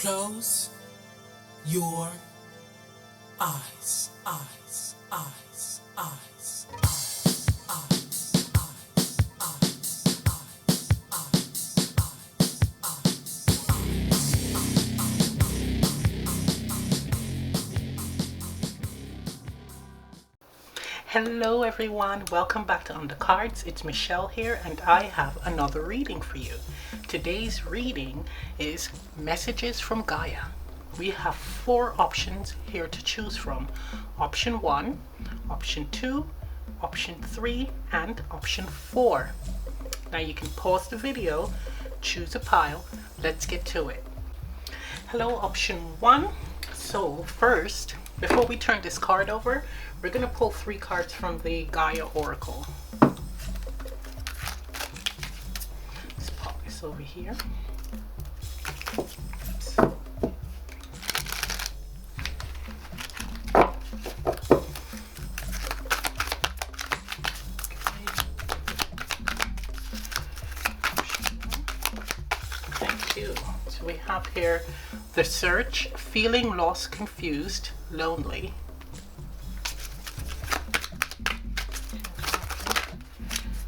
Close your eyes, eyes, eyes, eyes, eyes, eyes, eyes, eyes, Hello everyone, welcome back to On the Cards. It's Michelle here and I have another reading for you. Today's reading is Messages from Gaia. We have 4 options here to choose from. Option 1, option 2, option 3 and option 4. Now you can pause the video, choose a pile, let's get to it. Hello option 1. So first, before we turn this card over, we're going to pull 3 cards from the Gaia Oracle. Let's pop this over here. Thank you. So we have here the search, feeling lost, confused, lonely.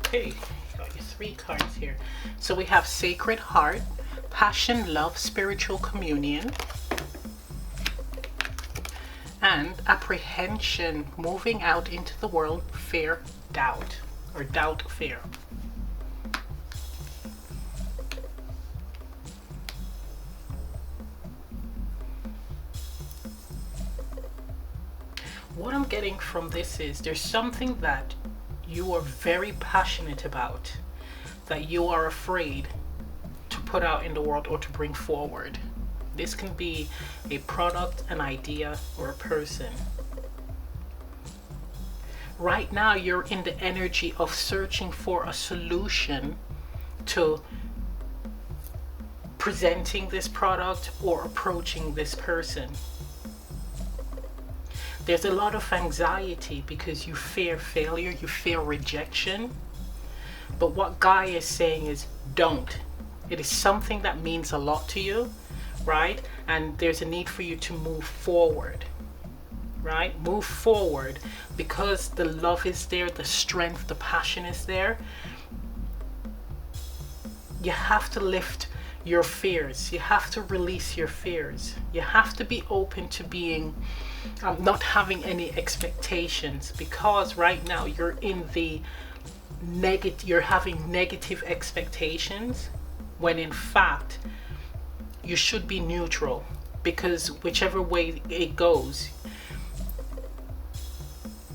Okay, got your 3 cards here. So we have Sacred Heart, Passion, Love, Spiritual Communion, and Apprehension, Moving Out into the World, Fear, Doubt, or Doubt, Fear. What I'm getting from this is there's something that you are very passionate about that you are afraid to put out in the world or to bring forward. This can be a product, an idea, or a person. Right now you're in the energy of searching for a solution to presenting this product or approaching this person. There's a lot of anxiety because you fear failure, you fear rejection. But what Gaia is saying is don't. It is something that means a lot to you, right? And there's a need for you to move forward, right? Move forward because the love is there, the strength, the passion is there. You have to lift your fears. You have to release your fears. You have to be open to being not having any expectations, because right now you're in the negative, you're having negative expectations when in fact you should be neutral, because whichever way it goes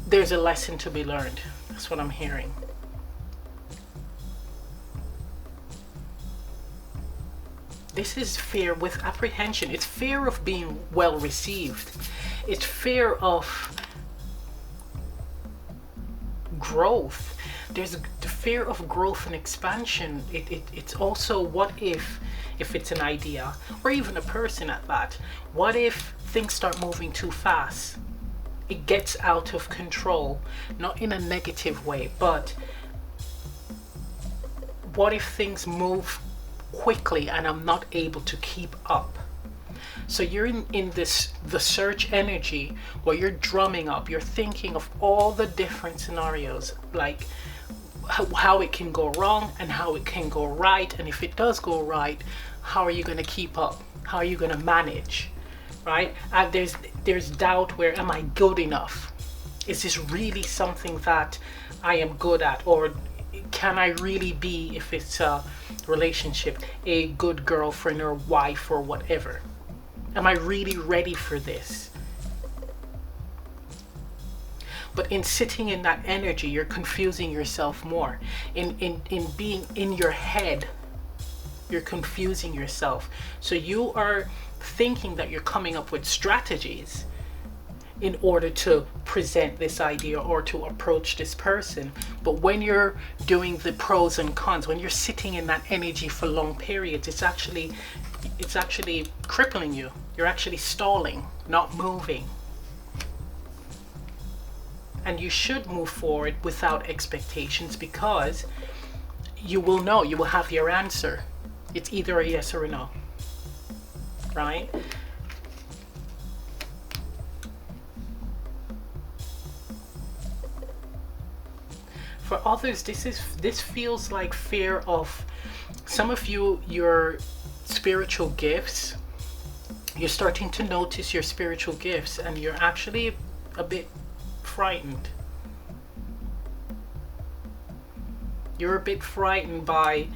there's a lesson to be learned. That's what I'm hearing. This is fear with apprehension. It's fear of being well received. It's fear of growth. There's the fear of growth and expansion. It's also what if it's an idea or even a person at that. What if things start moving too fast? It gets out of control, not in a negative way, but what if things move quickly and I'm not able to keep up? So you're in this the search energy where you're drumming up, you're thinking of all the different scenarios, like how it can go wrong and how it can go right, and if it does go right, how are you going to keep up? How are you going to manage, right? And there's doubt, where am I good enough? Is this really something that I am good at, or can I really be, if it's a relationship, a good girlfriend or wife or whatever? Am I really ready for this? But in sitting in that energy, you're confusing yourself more. In being in your head, you're confusing yourself. So you are thinking that you're coming up with strategies in order to present this idea or to approach this person. But when you're doing the pros and cons, when you're sitting in that energy for long periods, it's actually crippling you. You're actually stalling, not moving. And you should move forward without expectations, because you will know, you will have your answer. It's either a yes or a no. right? For others, this feels like fear of some of you, your spiritual gifts. You're starting to notice your spiritual gifts and you're actually a bit frightened. You're a bit frightened by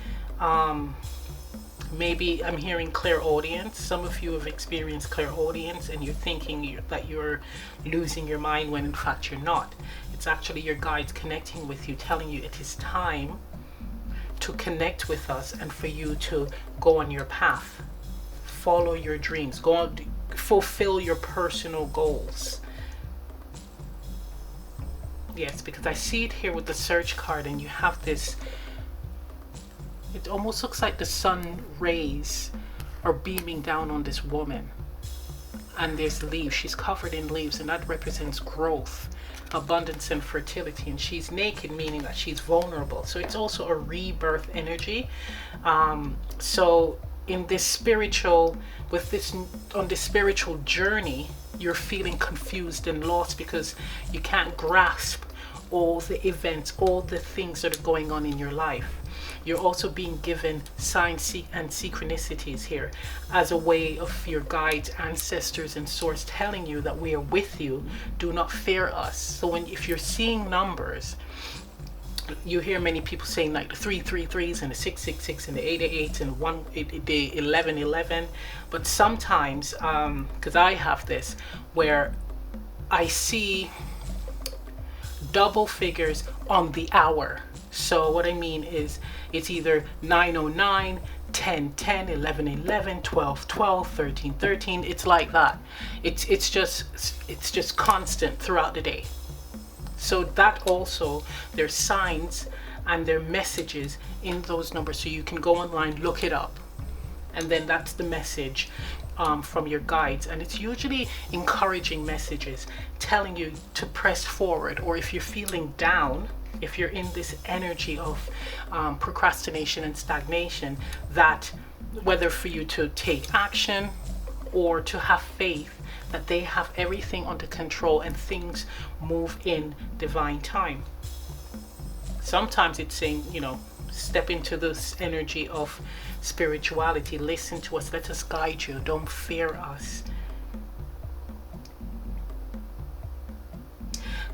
maybe I'm hearing clairaudience. Some of you have experienced clairaudience and you're thinking that you're losing your mind when in fact you're not. It's actually your guides connecting with you, telling you it is time to connect with us and for you to go on your path, follow your dreams, go on, fulfill your personal goals. Yes, because I see it here with the search card, and you have this, it almost looks like the sun rays are beaming down on this woman, and there's leaves. She's covered in leaves, and that represents growth, abundance, and fertility. And she's naked, meaning that she's vulnerable. So it's also a rebirth energy. So in this spiritual, with this, on this spiritual journey, you're feeling confused and lost because you can't grasp all the events, all the things that are going on in your life. You're also being given signs and synchronicities here as a way of your guides, ancestors, and source telling you that we are with you. Do not fear us. So if you're seeing numbers, you hear many people saying like the 333s and the 666 and the 888 and the 1111. But sometimes, because I have this, where I see double figures on the hour. So what I mean is it's either 909, 1010, 1111, 1212, 1313. It's like that. It's just constant throughout the day. So that also, there's signs and there are messages in those numbers. So you can go online, look it up, and then that's the message from your guides. And it's usually encouraging messages telling you to press forward, or if you're feeling down, if you're in this energy of procrastination and stagnation, that whether for you to take action or to have faith that they have everything under control and things move in divine time. Sometimes it's saying, step into this energy of spirituality, listen to us, let us guide you, don't fear us.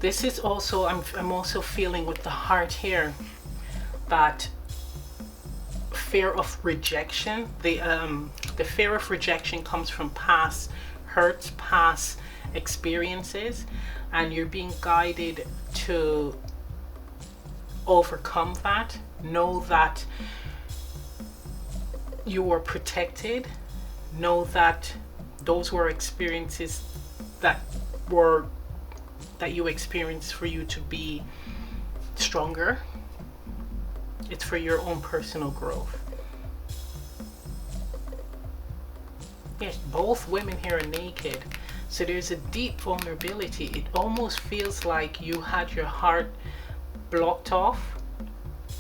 This is also, I'm also feeling with the heart here that fear of rejection. The fear of rejection comes from past hurts, past experiences, and you're being guided to overcome that. Know that you are protected. Know that those were experiences that you experienced for you to be stronger. It's for your own personal growth. Yes, both women here are naked. So there's a deep vulnerability. It almost feels like you had your heart blocked off,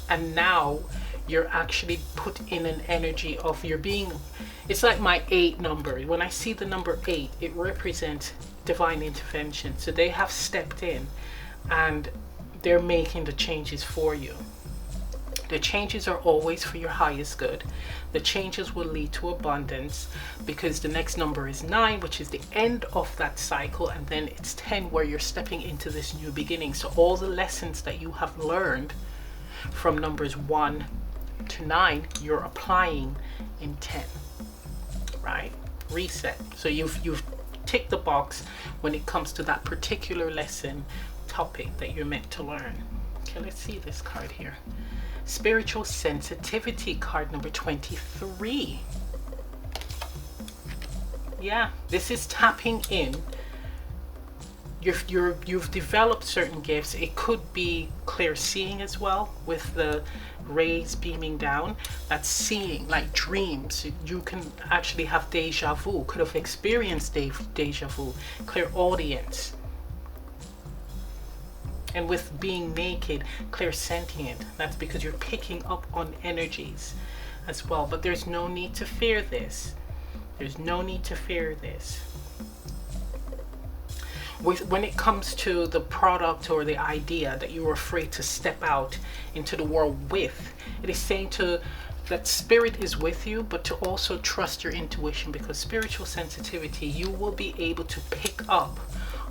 and now you're actually put in an energy of it's like my 8 number. When I see the number 8, it represents divine intervention. So they have stepped in and they're making the changes for you. The changes are always for your highest good. The changes will lead to abundance, because the next number is 9, which is the end of that cycle, and then it's 10 where you're stepping into this new beginning. So all the lessons that you have learned from numbers 1 to 9, you're applying in 10, right? Reset. So you've ticked the box when it comes to that particular lesson topic that you're meant to learn. Okay, let's see this card here. Spiritual sensitivity, card number 23. Yeah, this is tapping in. You've developed certain gifts. It could be clear seeing as well, with the rays beaming down. That's seeing, like dreams. You can actually have deja vu, could have experienced deja vu, clairaudience. And with being naked, clairsentient, that's because you're picking up on energies as well. But there's no need to fear this. There's no need to fear this. When it comes to the product or the idea that you're afraid to step out into the world with, it is saying that spirit is with you, but to also trust your intuition, because spiritual sensitivity, you will be able to pick up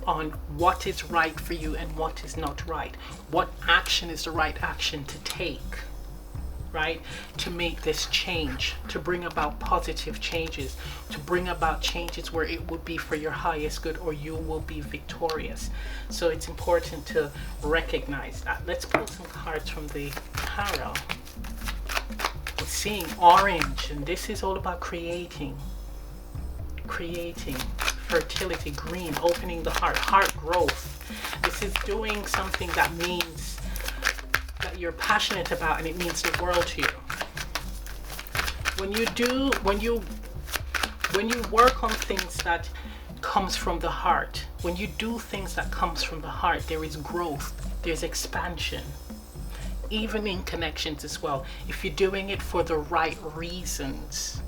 on what is right for you and what is not right. What action is the right action to take, right? To make this change, to bring about positive changes, to bring about changes where it would be for your highest good, or you will be victorious. So it's important to recognize that. Let's pull some cards from the tarot. We're seeing orange, and this is all about creating, fertility. Green, opening the heart growth. This is doing something that means that you're passionate about, and it means the world to you. When you work on things that comes from the heart, when you do things that comes from the heart, there is growth, there's expansion, even in connections as well. If you're doing it for the right reasons,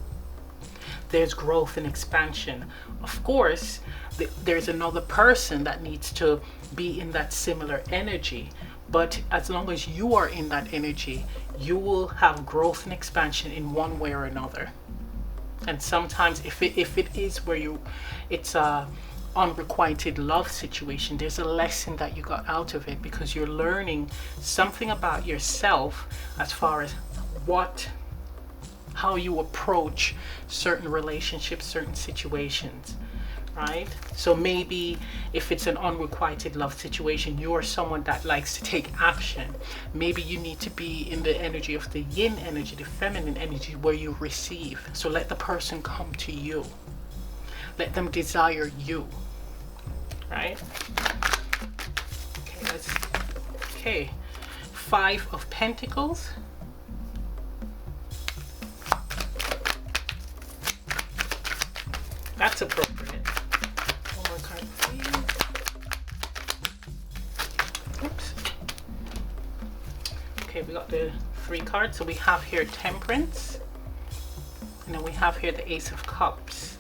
there's growth and expansion. Of course, there's another person that needs to be in that similar energy, but as long as you are in that energy, you will have growth and expansion in one way or another. And sometimes if it is where it's a unrequited love situation, there's a lesson that you got out of it, because you're learning something about yourself as far as how you approach certain relationships, certain situations, right? So maybe if it's an unrequited love situation, you're someone that likes to take action. Maybe you need to be in the energy of the yin energy, the feminine energy, where you receive. So let the person come to you. Let them desire you, right? Okay, 5 of Pentacles. That's appropriate. One more card, please. Oops. Okay, we got the 3 cards. So we have here Temperance, and then we have here the Ace of Cups.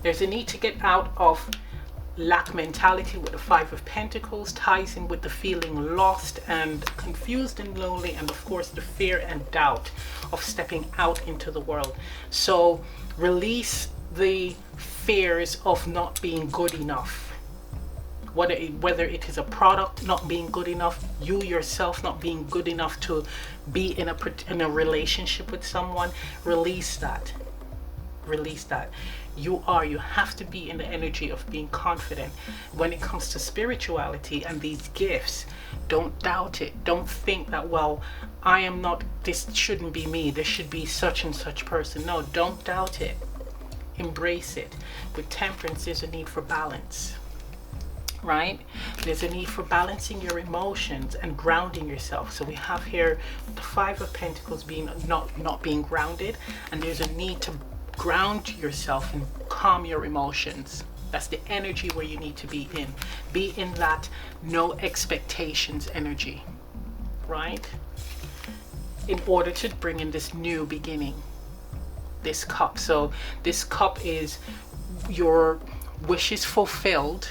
There's a need to get out of lack mentality with the 5 of Pentacles, ties in with the feeling lost and confused and lonely, and of course the fear and doubt of stepping out into the world. So release the fears of not being good enough, whether it is a product not being good enough, you yourself not being good enough to be in a relationship with someone. Release that. You have to be in the energy of being confident. When it comes to spirituality and these gifts, don't doubt it. Don't think that, well, I am not, this shouldn't be me, this should be such and such person. No, don't doubt it. Embrace it. With Temperance, there's a need for balance, right? There's a need for balancing your emotions and grounding yourself. So we have here the 5 of Pentacles being not being grounded, and there's a need to ground yourself and calm your emotions. That's the energy where you need to be in. Be in that no expectations energy, right? In order to bring in this new beginning, this cup. So this cup is your wishes fulfilled,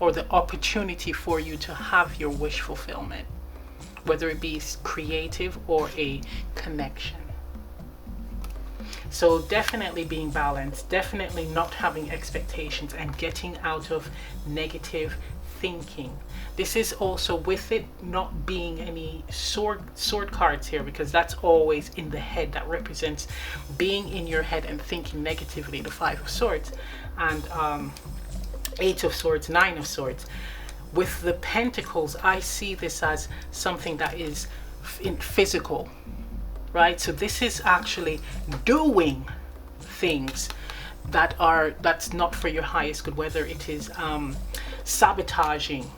or the opportunity for you to have your wish fulfillment, whether it be creative or a connection. So definitely being balanced, definitely not having expectations, and getting out of negative thinking. This is also with it not being any sword cards here, because that's always in the head. That represents being in your head and thinking negatively. The 5 of Swords and 8 of Swords, 9 of Swords. With the Pentacles, I see this as something that is physical, right? So this is actually doing things that's not for your highest good, whether it is sabotaging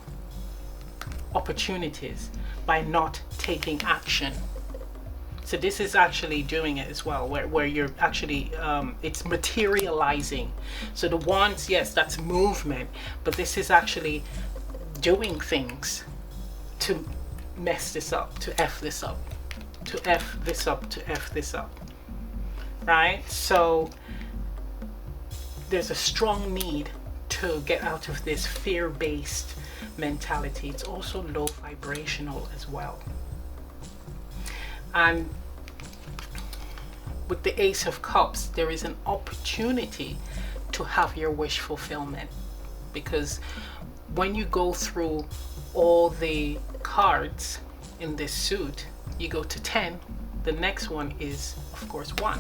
opportunities by not taking action. So this is actually doing it as well, where you're actually it's materializing. So the wands, yes, that's movement, but this is actually doing things to mess this up, to F this up. to F this up, to F this up, right? So there's a strong need to get out of this fear-based mentality. It's also low vibrational as well. And with the Ace of Cups, there is an opportunity to have your wish fulfillment, because when you go through all the cards in this suit, you go to 10, the next one is of course 1.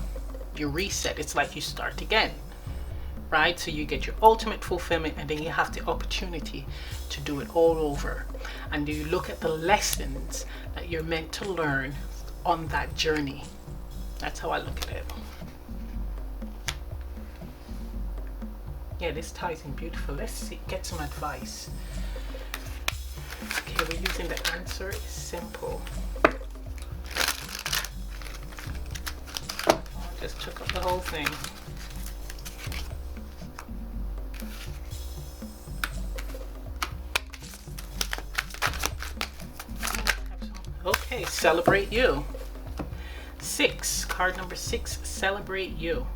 You reset. It's like you start again, right? So you get your ultimate fulfillment, and then you have the opportunity to do it all over. And you look at the lessons that you're meant to learn on that journey. That's how I look at it. Yeah, this ties in beautiful. Let's see, get some advice. Okay, we're using the answer is simple. Oh, I just took up the whole thing. Okay, celebrate you. 6, card number 6, celebrate you.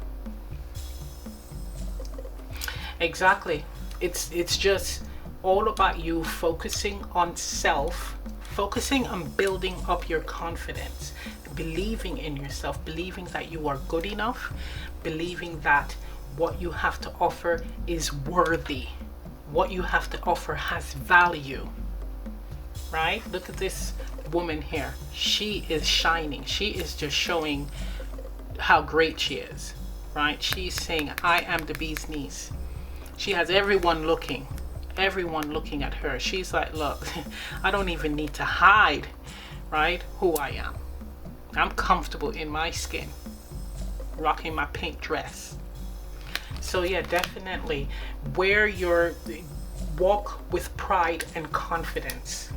Exactly. It's just all about you focusing on self, focusing on building up your confidence, believing in yourself, believing that you are good enough, believing that what you have to offer is worthy, what you have to offer has value, right? Look at this woman here. She is shining. She is just showing how great she is, right? She's saying, I am the bee's knees. She has everyone looking at her. She's like, look, I don't even need to hide, right, who I am. I'm comfortable in my skin, rocking my pink dress. So yeah, definitely wear your walk with pride and confidence.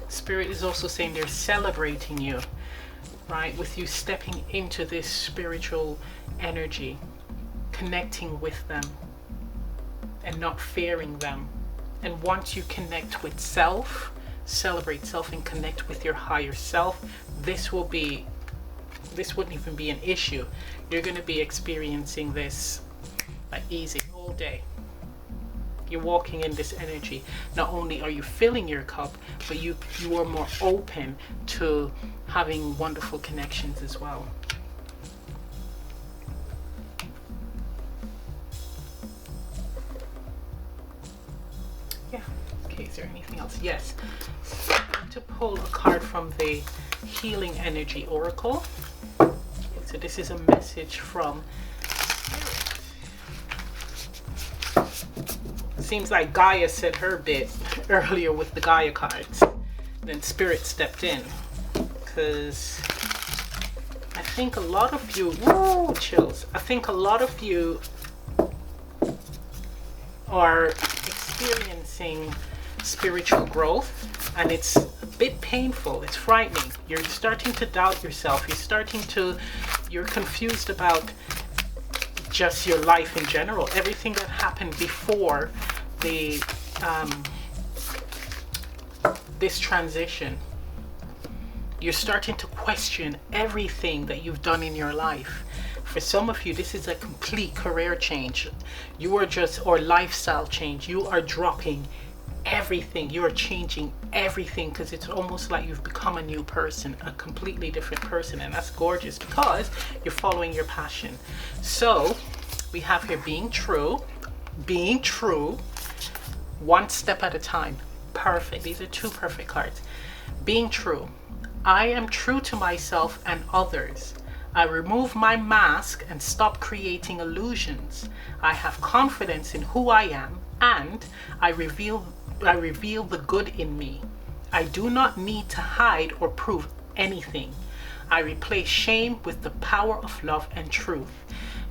Spirit is also saying they're celebrating you, right? With you stepping into this spiritual energy, connecting with them and not fearing them. And once you connect with self, celebrate self and connect with your higher self, this wouldn't even be an issue. You're going to be experiencing this like easy all day. You're walking in this energy. Not only are you filling your cup, but you are more open to having wonderful connections as well. Yeah. Okay, is there anything else? Yes. So I'm going to pull a card from the Healing Energy Oracle. Okay, so this is a message from seems like Gaia said her bit earlier with the Gaia cards. Then Spirit stepped in, because I think a lot of you, woo, chills. I think a lot of you are experiencing spiritual growth, and it's a bit painful. It's frightening. You're starting to doubt yourself. You're confused about just your life in general, everything that happened before this transition. You're starting to question everything that you've done in your life. For some of you, this is a complete career change. Or lifestyle change. You are dropping everything. You are changing everything, because it's almost like you've become a new person, a completely different person, and that's gorgeous because you're following your passion. So we have here being true, one step at a time. Perfect. These are 2 perfect cards. Being true. I am true to myself and others. I remove my mask and stop creating illusions. I have confidence in who I am, and I reveal the good in me. I do not need to hide or prove anything. I replace shame with the power of love and truth.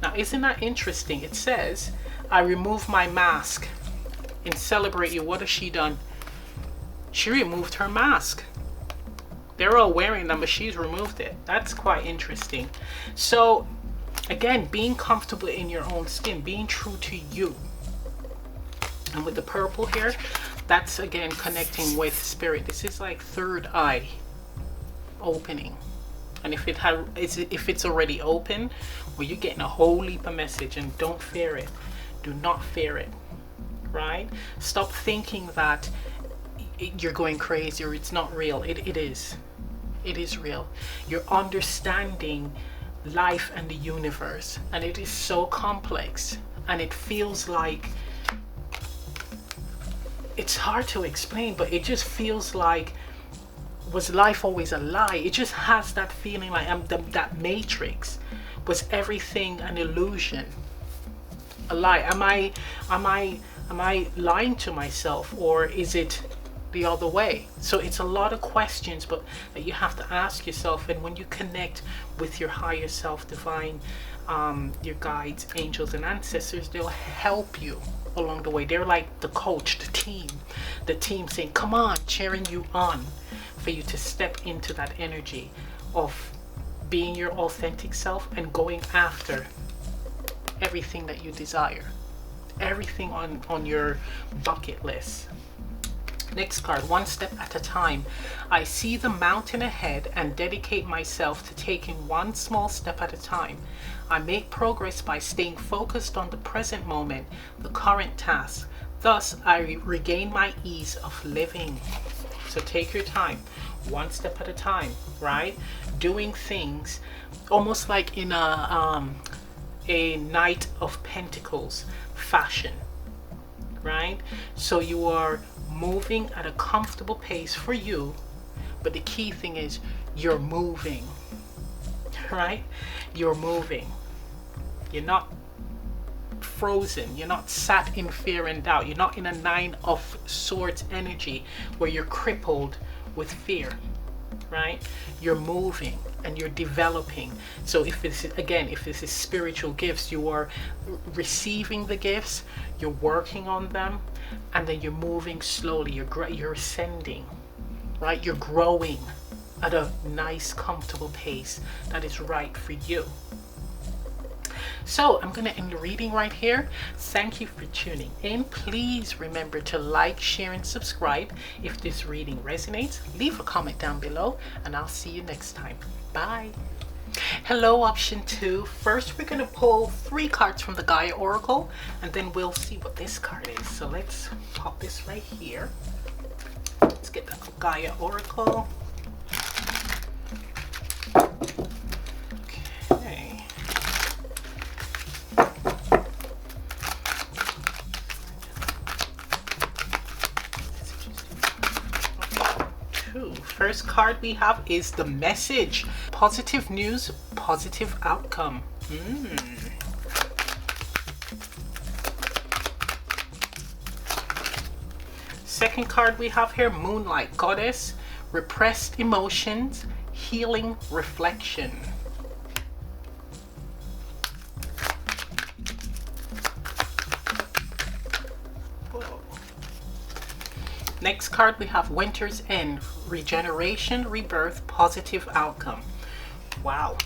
Now, isn't that interesting? It says, I remove my mask. In Celebrate You, what has she done? She removed her mask. They're all wearing them, but she's removed it. That's quite interesting. So, again, being comfortable in your own skin, being true to you. And with the purple here, That's again connecting with spirit. This is like third eye opening. And if it's already open, well, you're getting a whole leap of message, and don't fear it. Do not fear it, right? Stop thinking that you're going crazy or it's not real. It is. It is real. You're understanding life and the universe, and it is so complex, and it feels like it's hard to explain, but it just feels like, was life always a lie? It just has that feeling like that matrix. Was everything an illusion, a lie? Am I lying to myself, or is it the other way? So it's a lot of questions, but that you have to ask yourself. And when you connect with your higher self, divine, your guides, angels, and ancestors, they'll help you along the way. They're like the coach, the team saying, come on, cheering you on, for you to step into that energy of being your authentic self and going after everything that you desire, everything on your bucket list. Next card, one step at a time. I see the mountain ahead and dedicate myself to taking one small step at a time. I make progress by staying focused on the present moment, the current task. Thus, I regain my ease of living. So take your time, one step at a time, right? Doing things almost like in a Knight of Pentacles fashion, right? So you are moving at a comfortable pace for you, but the key thing is you're moving, right? You're moving. You're not frozen. You're not sat in fear and doubt. You're not in a Nine of Swords energy where you're crippled with fear, right? You're moving and you're developing. So if this is spiritual gifts, you are receiving the gifts, you're working on them, and then you're moving slowly. You're ascending, right? You're growing at a nice, comfortable pace that is right for you. So I'm going to end the reading right here. Thank you for tuning in. Please remember to like, share, and subscribe. If this reading resonates, leave a comment down below, and I'll see you next time. Bye. Hello, option 2. First, we're going to pull 3 cards from the Gaia Oracle, and then we'll see what this card is. So let's pop this right here. Let's get the Gaia Oracle. Okay. First card we have is the message. Positive news, positive outcome. Second card we have here, Moonlight Goddess, repressed emotions, healing reflection. Next card we have Winter's End, regeneration, rebirth, positive outcome. Wow.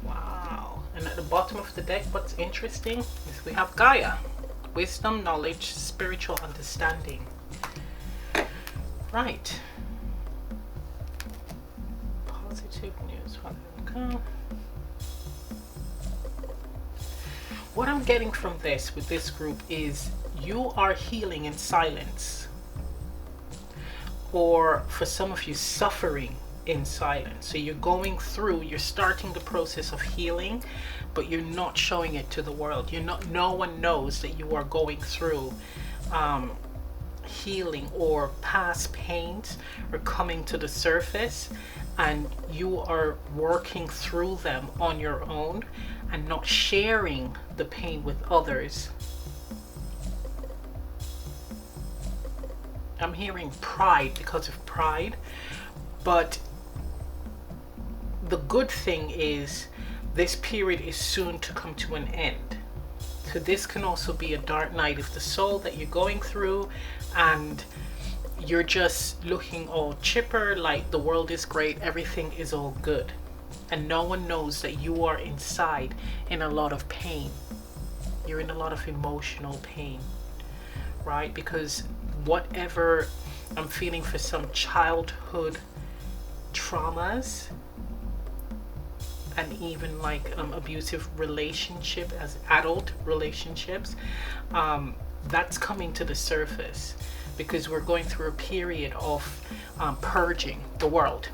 Wow. And at the bottom of the deck, what's interesting is we have Gaia, wisdom, knowledge, spiritual understanding. Right. Positive news. What I'm getting from this with this group is you are healing in silence, or for some of you, suffering in silence. So you're going through, you're starting the process of healing, but you're not showing it to the world. No one knows that you are going through healing, or past pains are coming to the surface, and you are working through them on your own and not sharing the pain with others. I'm hearing pride because of pride, but the good thing is this period is soon to come to an end. So this can also be a dark night of the soul that you're going through, and you're just looking all chipper, like the world is great, everything is all good, and no one knows that you are inside in a lot of pain. You're in a lot of emotional pain. right? Because whatever I'm feeling for some childhood traumas, and even like abusive relationship as adult relationships, that's coming to the surface because we're going through a period of purging the world.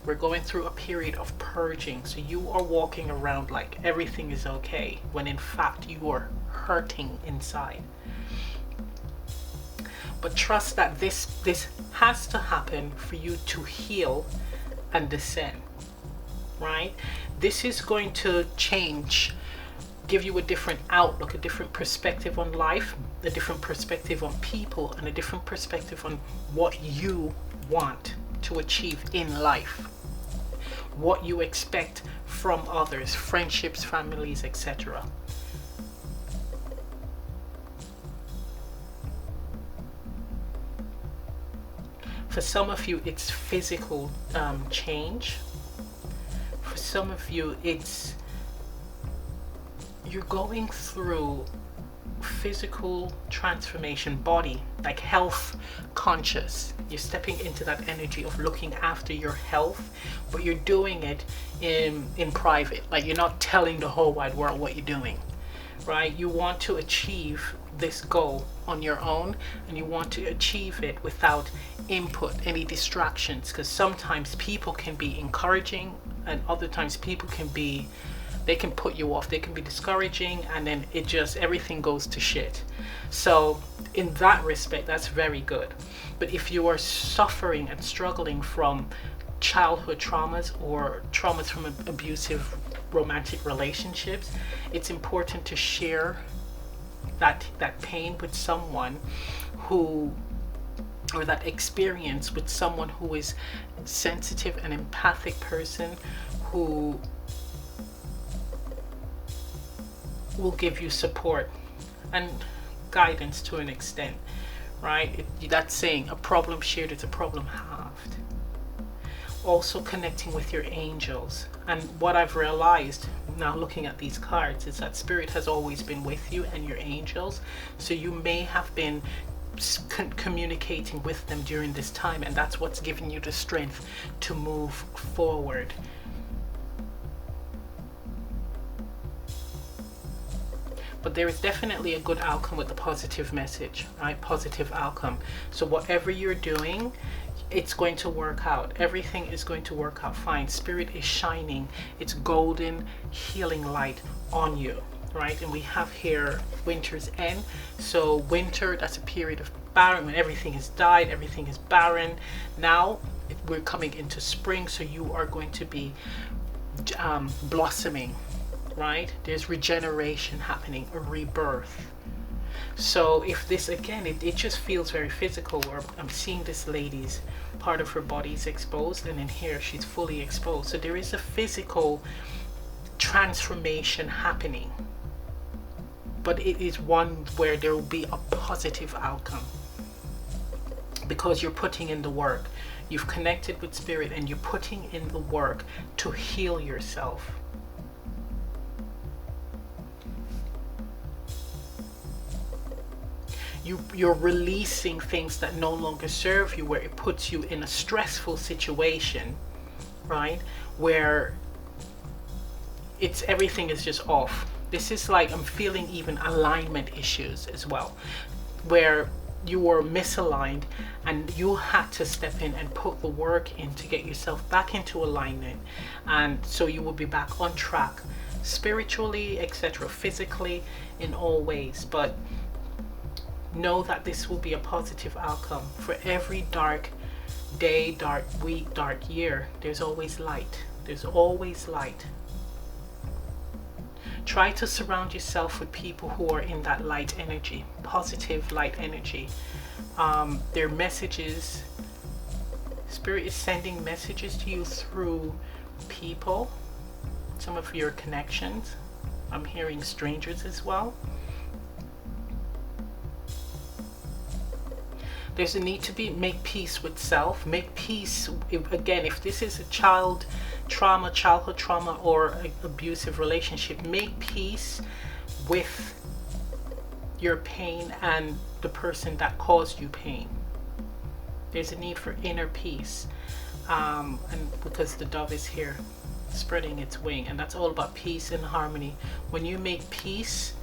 We're going through a period of purging. So you are walking around like everything is okay, when in fact you are hurting inside. But trust that this has to happen for you to heal and descend, right? This is going to change, give you a different outlook, a different perspective on life, a different perspective on people, and a different perspective on what you want to achieve in life, what you expect from others, friendships, families, etc. For some of you, it's physical change. For some of you, it's you're going through physical transformation, body, like health conscious. You're stepping into that energy of looking after your health, but you're doing it in private. Like, you're not telling the whole wide world what you're doing, right? You want to achieve this goal on your own, and you want to achieve it without input, any distractions, because sometimes people can be encouraging and other times people can be, they can put you off, they can be discouraging, and then it just, everything goes to shit. So in that respect, that's very good. But if you are suffering and struggling from childhood traumas or traumas from abusive romantic relationships, it's important to share that pain with someone who, or that experience with someone who is sensitive and empathic person, who will give you support and guidance to an extent, right? That's saying a problem shared is a problem halved. Also connecting with your angels. And what I've realized now looking at these cards is that spirit has always been with you and your angels. So you may have been communicating with them during this time, and that's what's giving you the strength to move forward. But there is definitely a good outcome with the positive message, right? Positive outcome. So whatever you're doing, it's going to work out. Everything is going to work out fine. Spirit is shining its golden healing light on you, right? And we have here winter's end. So winter, that's a period of barren, when everything is died, everything is barren. Now we're coming into spring, so you are going to be blossoming, right? There's regeneration happening, a rebirth. So if this, again, it just feels very physical, where I'm seeing this lady's part of her body is exposed, and in here she's fully exposed. So there is a physical transformation happening, but it is one where there will be a positive outcome because you're putting in the work. You've connected with spirit and you're putting in the work to heal yourself. You're releasing things that no longer serve you, where it puts you in a stressful situation, right? Where it's, everything is just off. This is like, I'm feeling even alignment issues as well, where you were misaligned and you had to step in and put the work in to get yourself back into alignment, and so you will be back on track spiritually, etc., physically, in all ways. But know that this will be a positive outcome. For every dark day, dark week, dark year, there's always light. There's always light. Try to surround yourself with people who are in that light energy, positive light energy. Their messages, spirit is sending messages to you through people, some of your connections. I'm hearing strangers as well. There's a need to make peace with self, make peace, again, if this is a childhood trauma or an abusive relationship, make peace with your pain and the person that caused you pain. There's a need for inner peace, and because the dove is here spreading its wing, and that's all about peace and harmony. When you make peace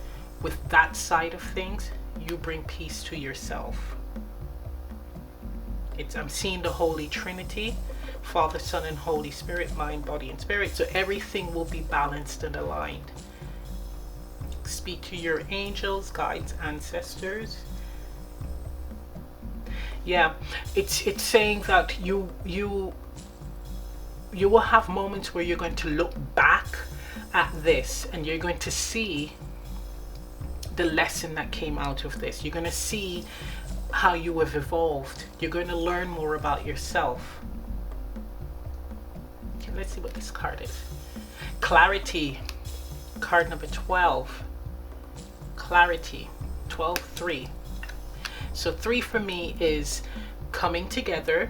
with that side of things, you bring peace to yourself. I'm seeing the Holy Trinity, Father, Son, and Holy Spirit, mind, body, and spirit. So everything will be balanced and aligned. Speak to your angels, guides, ancestors. Yeah, it's saying that you will have moments where you're going to look back at this and you're going to see the lesson that came out of this. You're going to see how you have evolved. You're going to learn more about yourself. Okay, let's see what this card is. Clarity, card number 12. Clarity, 12-3. So 3 for me is coming together,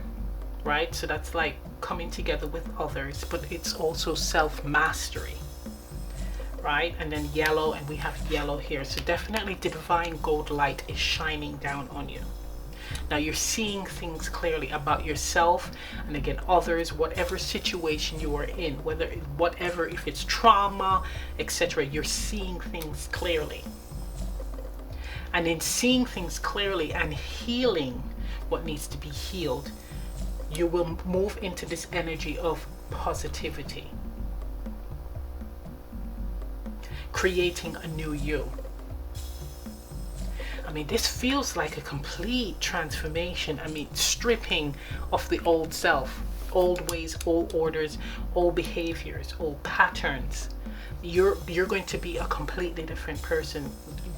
right? So that's like coming together with others, but it's also self-mastery, right? And then yellow, and we have yellow here. So definitely the divine gold light is shining down on you. Now you're seeing things clearly about yourself, and again, others, whatever situation you are in, whatever, if it's trauma, etc., you're seeing things clearly. And in seeing things clearly and healing what needs to be healed, you will move into this energy of positivity, creating a new you. I mean, this feels like a complete transformation. I mean, stripping of the old self, old ways, old orders, old behaviors, old patterns. You're going to be a completely different person.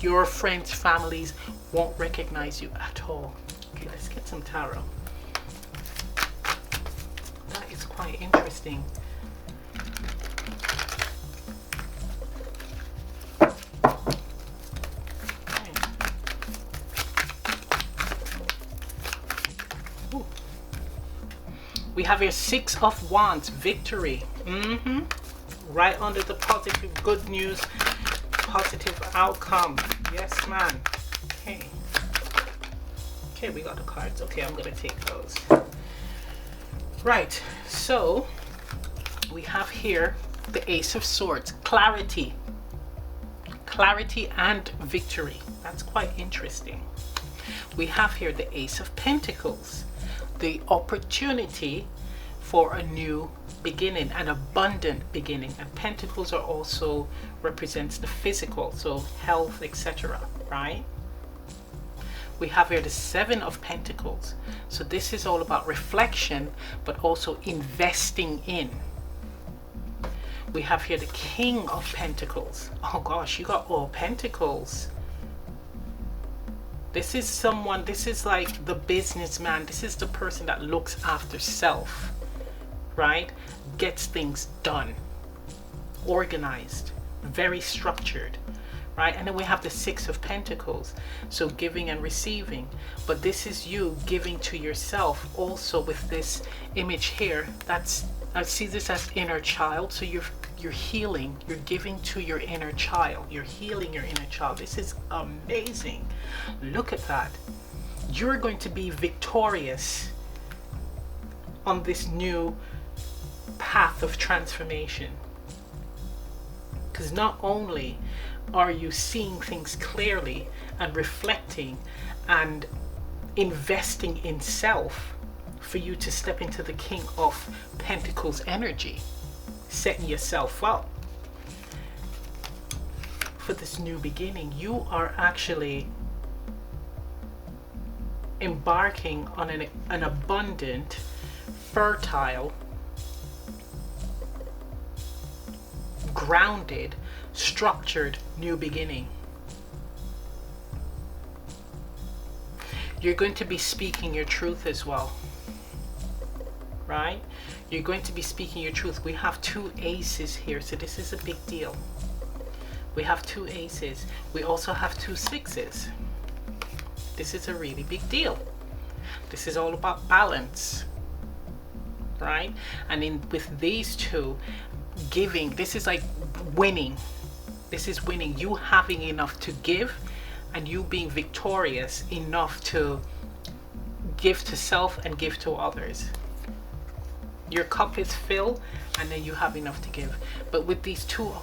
Your friends, families won't recognize you at all. Okay, let's get some tarot. That is quite interesting. Ooh. We have here 6 of Wands, victory. Right under the positive, good news, positive outcome. Yes, man. Okay, we got the cards. Okay, I'm gonna take those. Right, so we have here the Ace of Swords, clarity and victory. That's quite interesting. We have here the Ace of Pentacles, the opportunity for a new beginning, an abundant beginning. And pentacles are also represents the physical, so health, etc., right? We have here the 7 of Pentacles. So this is all about reflection, but also investing in. We have here the King of Pentacles. Oh gosh, you got all Pentacles. This is someone, this is like the businessman. This is the person that looks after self, right? Gets things done, organized, very structured, right? And then we have the 6 of Pentacles, so giving and receiving. But this is you giving to yourself also with this image here. That's, I see this as inner child. So you're healing, you're giving to your inner child, you're healing your inner child. This is amazing. Look at that. You're going to be victorious on this new path of transformation, because not only are you seeing things clearly and reflecting and investing in self for you to step into the King of Pentacles energy, setting yourself up for this new beginning. You are actually embarking on an abundant, fertile, grounded, structured new beginning. You're going to be speaking your truth as well, right? You're going to be speaking your truth. We have 2 aces here, so this is a big deal. We have 2 aces. We also have 2 sixes. This is a really big deal. This is all about balance, right? And with these 2, giving, this is like winning. This is winning. You having enough to give and you being victorious enough to give to self and give to others. Your cup is filled, and then you have enough to give. But with these two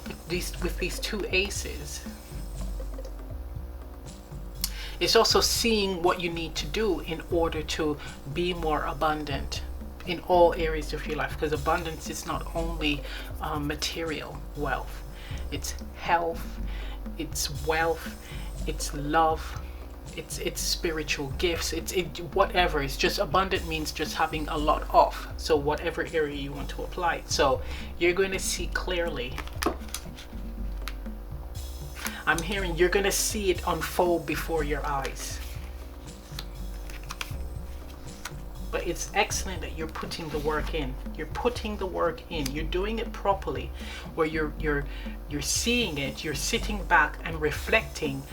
aces, it's also seeing what you need to do in order to be more abundant in all areas of your life, because abundance is not only material wealth, it's health, it's wealth, it's love, it's spiritual gifts, it's whatever. It's just abundant means just having a lot of, so whatever area you want to apply. So you're going to see clearly. I'm hearing you're going to see it unfold before your eyes. But it's excellent that you're putting the work in. You're putting the work in. You're doing it properly, where you're seeing it, you're sitting back and reflecting,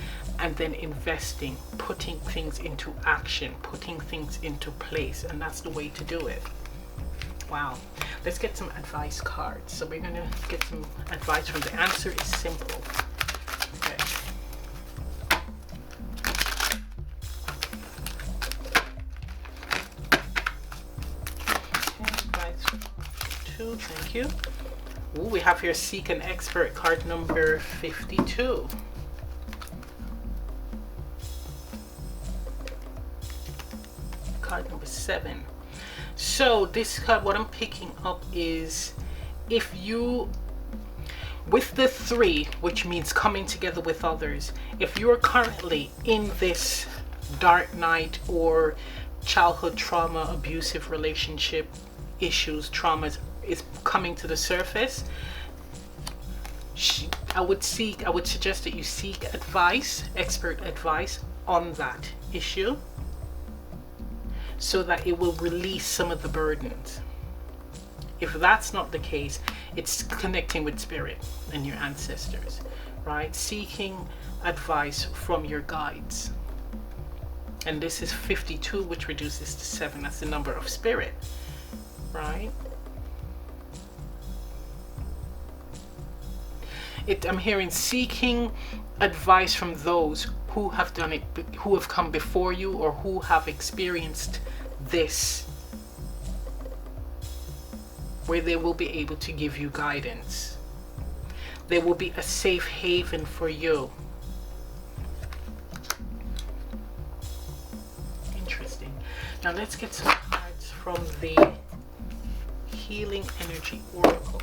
and then investing, putting things into action, putting things into place, and that's the way to do it. Wow. Let's get some advice cards. So we're going to get some advice from the answer is simple. Okay. Two, thank you. Ooh, we have here Seek an Expert, card number 52. Card number 7. So this card, what I'm picking up is, if you, with the 3, which means coming together with others, if you are currently in this dark night or childhood trauma, abusive relationship issues, traumas is coming to the surface, I would suggest that you seek advice, expert advice on that issue, so that it will release some of the burdens. If that's not the case, it's connecting with spirit and your ancestors, right? Seeking advice from your guides. And this is 52, which reduces to 7. That's the number of spirit, right? I'm hearing seeking advice from those who have done it, who have come before you, or who have experienced this, where they will be able to give you guidance. They will be a safe haven for you. Interesting. Now let's get some cards from the Healing Energy Oracle.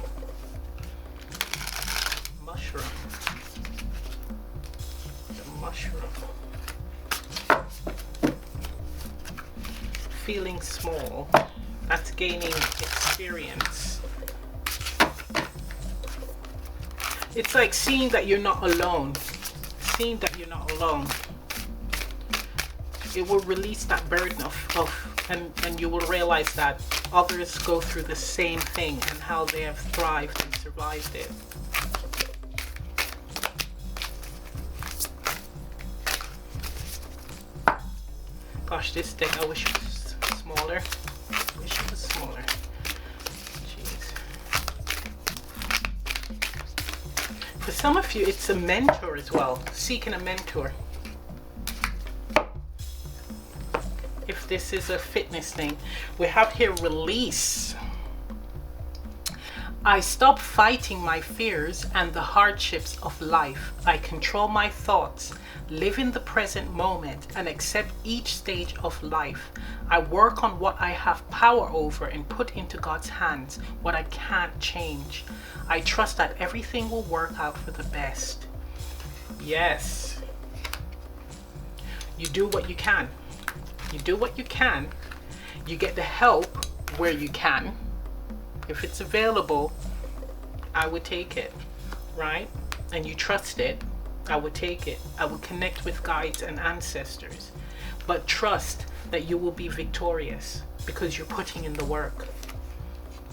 Mushroom. The mushroom. Feeling small. That's gaining experience. It's like seeing that you're not alone. Seeing that you're not alone. It will release that burden and you will realize that others go through the same thing and how they have thrived and survived it. Gosh, this deck, I wish it was smaller. Jeez. For some of you, it's a mentor as well. Seeking a mentor. If this is a fitness thing, we have here release. I stop fighting my fears and the hardships of life. I control my thoughts, live in the present moment, and accept each stage of life. I work on what I have power over and put into God's hands what I can't change. I trust that everything will work out for the best. Yes. You do what you can. You do what you can. You get the help where you can. If it's available, I would take it, right? And you trust it, I would take it. I would connect with guides and ancestors. But trust that you will be victorious because you're putting in the work.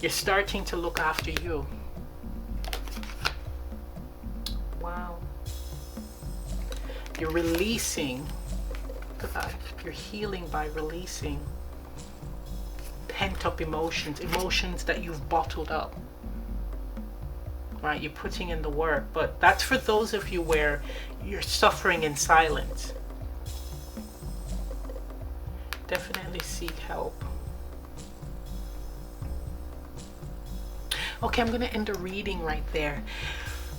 You're starting to look after you. Wow. You're releasing. Look at that. You're healing by releasing pent up emotions, emotions that you've bottled up. right? You're putting in the work, but that's for those of you where you're suffering in silence. Definitely seek help. Okay, I'm going to end the reading right there.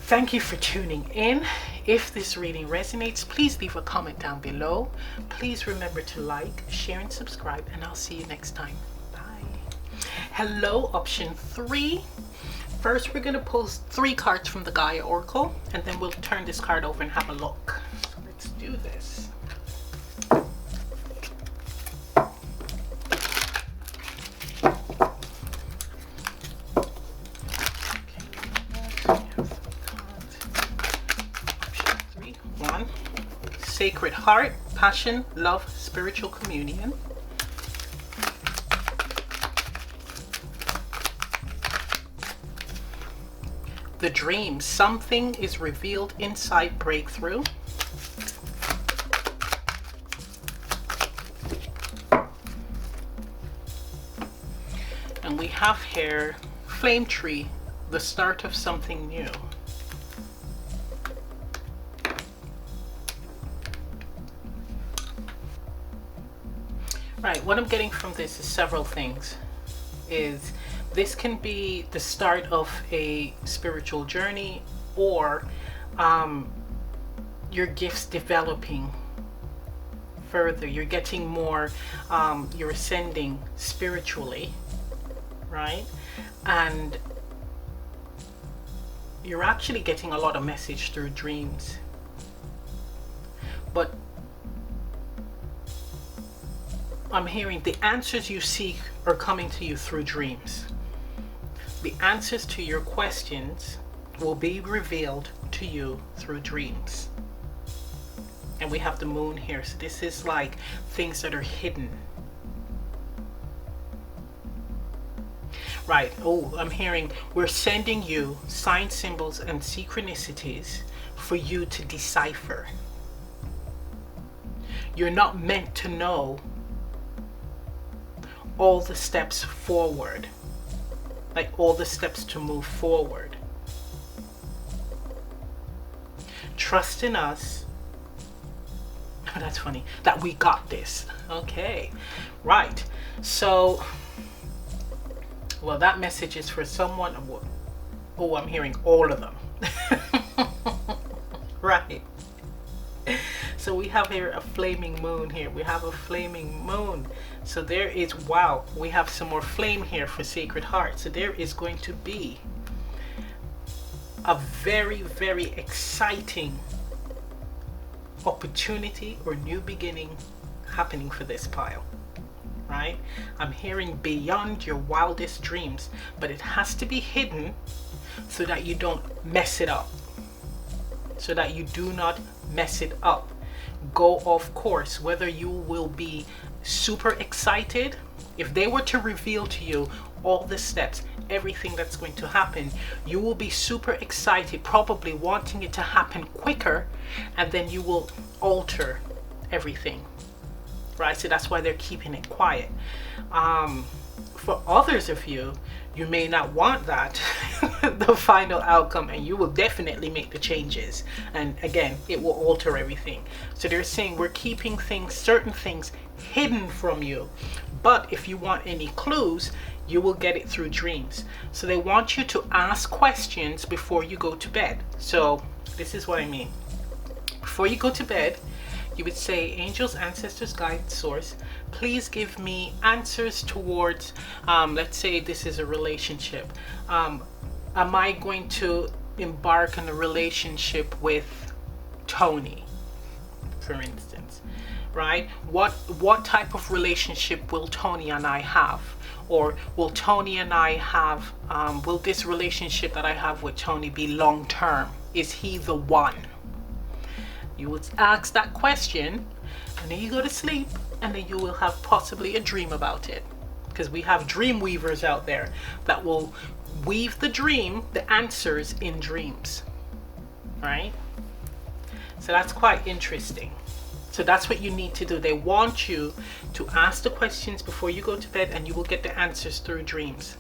Thank you for tuning in. If this reading resonates, please leave a comment down below. Please remember to like, share, and subscribe, and I'll see you next time. Bye. Hello, option 3. First, we're going to pull 3 cards from the Gaia Oracle, and then we'll turn this card over and have a look. So let's do this. Sacred Heart, Passion, Love, Spiritual Communion. The Dream, something is revealed inside Breakthrough. And we have here Flame Tree, the start of something new. Right, what I'm getting from this is several things. This can be the start of a spiritual journey, or your gifts developing further. You're getting more, you're ascending spiritually, right? And you're actually getting a lot of message through dreams. But I'm hearing the answers you seek are coming to you through dreams. The answers to your questions will be revealed to you through dreams. And we have the moon here, so this is like things that are hidden. Right, oh, I'm hearing we're sending you sign symbols and synchronicities for you to decipher. You're not meant to know all the steps forward, like all the steps to move forward. Trust in us. Oh, that's funny that we got this. Okay, right. So, well, that message is for someone. Oh, I'm hearing all of them. Right. So we have here a flaming moon here. We have a flaming moon. So there is, wow, we have some more flame here for Sacred Heart. So there is going to be a very, very exciting opportunity or new beginning happening for this pile, right? I'm hearing beyond your wildest dreams, but it has to be hidden so that you don't mess it up. So that you do not mess it up. Go off course. Whether you will be super excited, if they were to reveal to you all the steps, everything that's going to happen, you will be super excited, probably wanting it to happen quicker, and then you will alter everything, right? So that's why they're keeping it quiet. For others of you, you may not want that, the final outcome, and you will definitely make the changes. And again, it will alter everything. So they're saying we're keeping things, certain things hidden from you. But if you want any clues, you will get it through dreams. So they want you to ask questions before you go to bed. So this is what I mean. Before you go to bed, you would say, angels, ancestors, guide, source, please give me answers towards, let's say this is a relationship. Am I going to embark on a relationship with Tony, for instance, right? What type of relationship will Tony and I have? Or will Tony and I have, will this relationship that I have with Tony be long term? Is he the one? You would ask that question, and then you go to sleep, and then you will have possibly a dream about it. Because we have dream weavers out there that will weave the dream, the answers in dreams, right? So that's quite interesting. So that's what you need to do. They want you to ask the questions before you go to bed, and you will get the answers through dreams,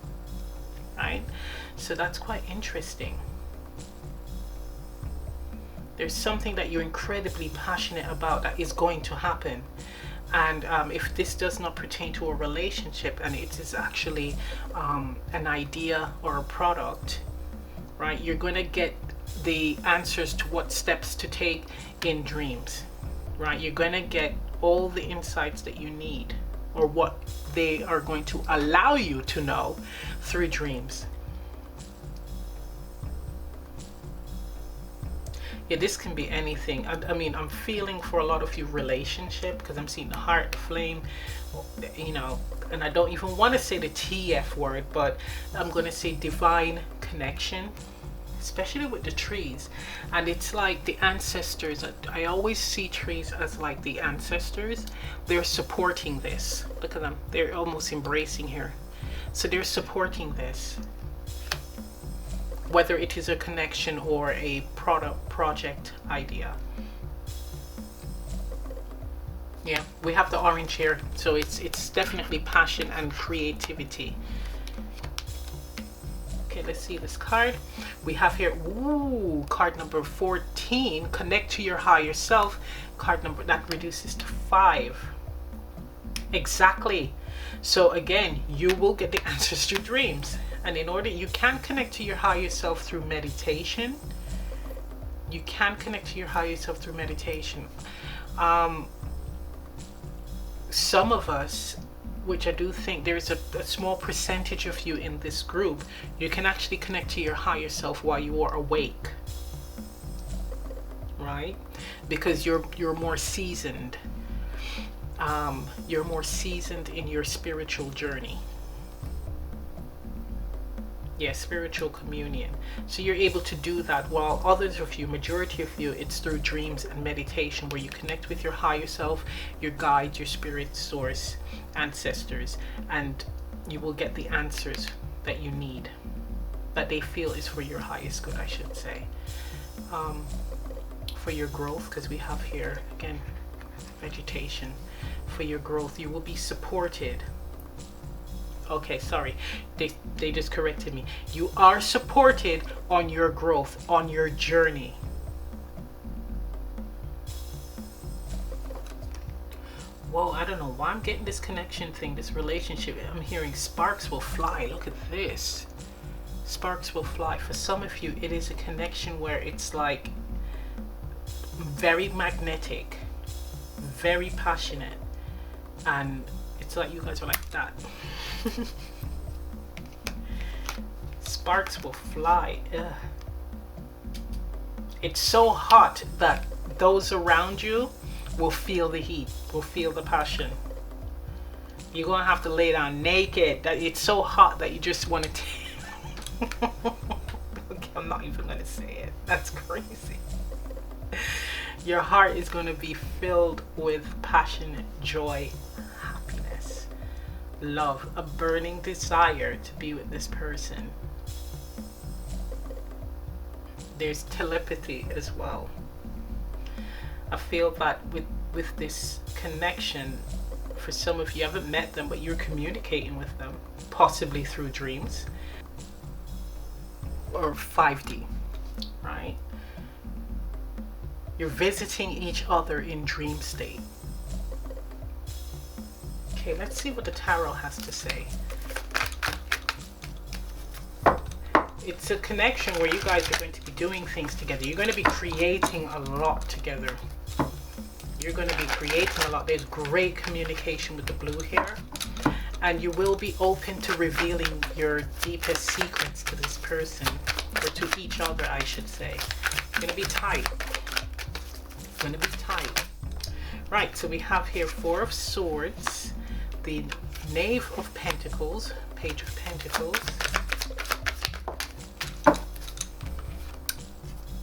right? So that's quite interesting. There's something that you're incredibly passionate about that is going to happen. And if this does not pertain to a relationship and it is actually an idea or a product, right, you're going to get the answers to what steps to take in dreams, right? You're going to get all the insights that you need, or what they are going to allow you to know through dreams. Yeah, this can be anything. I mean, I'm feeling for a lot of you relationship, because I'm seeing the heart, the flame, you know, and I don't even want to say the TF word, but I'm going to say divine connection, especially with the trees. And it's like the ancestors. I always see trees as like the ancestors. They're supporting this. Look at them. They're almost embracing here. So they're supporting this. Whether it is a connection or a project idea. Yeah, we have the orange here, so it's definitely passion and creativity. Okay, let's see this card. We have here, ooh, card number 14, connect to your higher self. Card number, that reduces to 5. Exactly. So again, you will get the answers to dreams. And in order, you can connect to your higher self through meditation. You can connect to your higher self through meditation. Some of us, which I do think there's a small percentage of you in this group, you can actually connect to your higher self while you are awake, right? Because you're more seasoned. You're more seasoned in your spiritual journey. Yeah, spiritual communion. So you're able to do that, while others of you, majority of you, it's through dreams and meditation, where you connect with your higher self, your guides, your spirit source, ancestors, and you will get the answers that you need, that they feel is for your highest good, I should say. For your growth, because we have here, again, vegetation. For your growth, you will be supported. Okay, sorry, they just corrected me. You are supported on your growth, on your journey. Whoa, I don't know why I'm getting this connection thing, this relationship. I'm hearing sparks will fly. Look at this. Sparks will fly. For some of you, it is a connection where it's like very magnetic, very passionate, and it's like you guys are like that. Sparks will fly. Ugh. It's so hot that those around you will feel the heat, will feel the passion. You're gonna have to lay down naked. That it's so hot that you just want to okay, I'm not even gonna say it. That's crazy. Your heart is gonna be filled with passion, joy, happiness, love, a burning desire to be with this person. There's telepathy as well. I feel that with this connection, for some of you, you haven't met them, but you're communicating with them, possibly through dreams or 5D, right? You're visiting each other in dream state. Okay, let's see what the tarot has to say. It's a connection where you guys are going to be doing things together. You're going to be creating a lot together. You're going to be creating a lot. There's great communication with the blue here. And you will be open to revealing your deepest secrets to this person, or to each other, I should say. It's going to be tight. It's going to be tight. Right, so we have here 4 of Swords, the Knave of Pentacles, Page of Pentacles,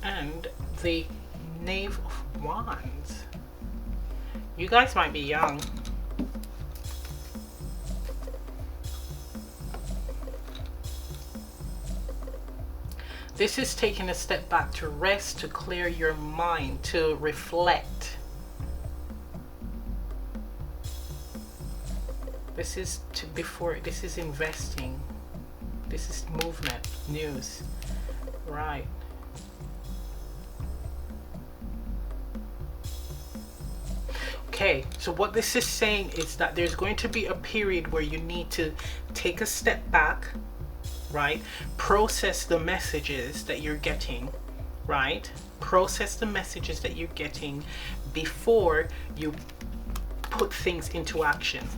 and the Knave of Wands. You guys might be young. This is taking a step back to rest, to clear your mind, to reflect. This is this is investing. This is movement, news. Right. Okay, so what this is saying is that there's going to be a period where you need to take a step back, right? Process the messages that you're getting, right? Process the messages that you're getting before you put things into action.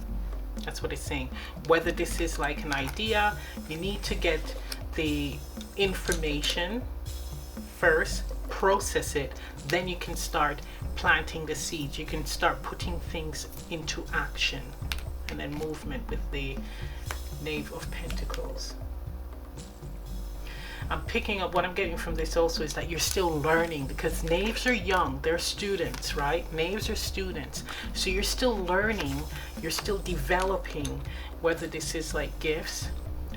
That's what it's saying. Whether this is like an idea, you need to get the information first, process it, then you can start planting the seeds. You can start putting things into action, and then movement with the Knave of Pentacles. I'm picking up what I'm getting from this also is that you're still learning, because knaves are young, they're students, right? Knaves are students, so you're still learning, you're still developing, whether this is like gifts,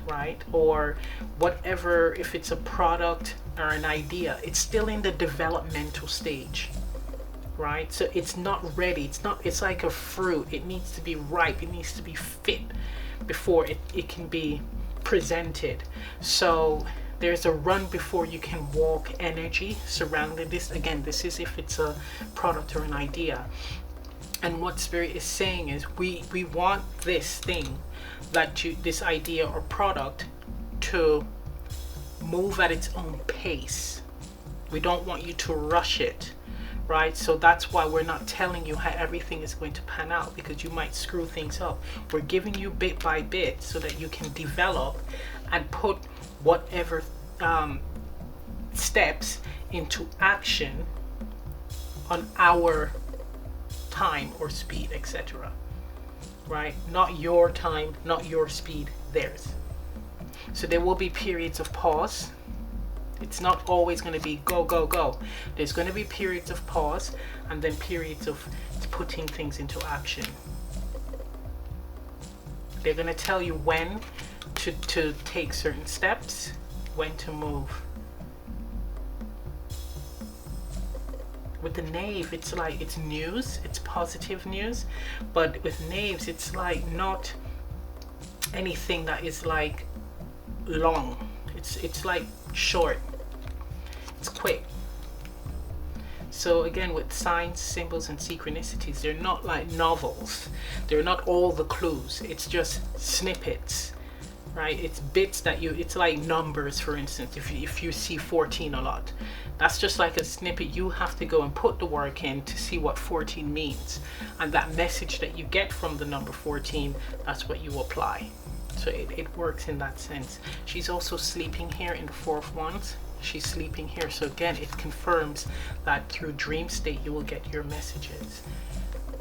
right, or whatever. If it's a product or an idea, it's still in the developmental stage, right? So it's not ready. It's like a fruit. It needs to be ripe, it needs to be fit before it can be presented. So there's a run before you can walk energy surrounding this. Again, this is if it's a product or an idea. And what Spirit is saying is we want this thing, this idea or product, to move at its own pace. We don't want you to rush it, right? So that's why we're not telling you how everything is going to pan out, because you might screw things up. We're giving you bit by bit so that you can develop and put whatever steps into action on our time or speed, etc. Right? Not your time, not your speed, theirs. So there will be periods of pause. It's not always going to be go, go, go. There's going to be periods of pause, and then periods of putting things into action. They're going to tell you when to take certain steps, when to move. With the knave, it's like, it's news, it's positive news. But with knaves, it's like not anything that is like long. It's like short, it's quick. So again, with signs, symbols, and synchronicities, they're not like novels. They're not all the clues. It's just snippets, right? It's bits that it's like numbers. For instance, if you see 14 a lot, that's just like a snippet. You have to go and put the work in to see what 14 means, and that message that you get from the number 14, that's what you apply. So it works in that sense. She's also sleeping here in the Four of Wands. She's sleeping here, so again, it confirms that through dream state you will get your messages.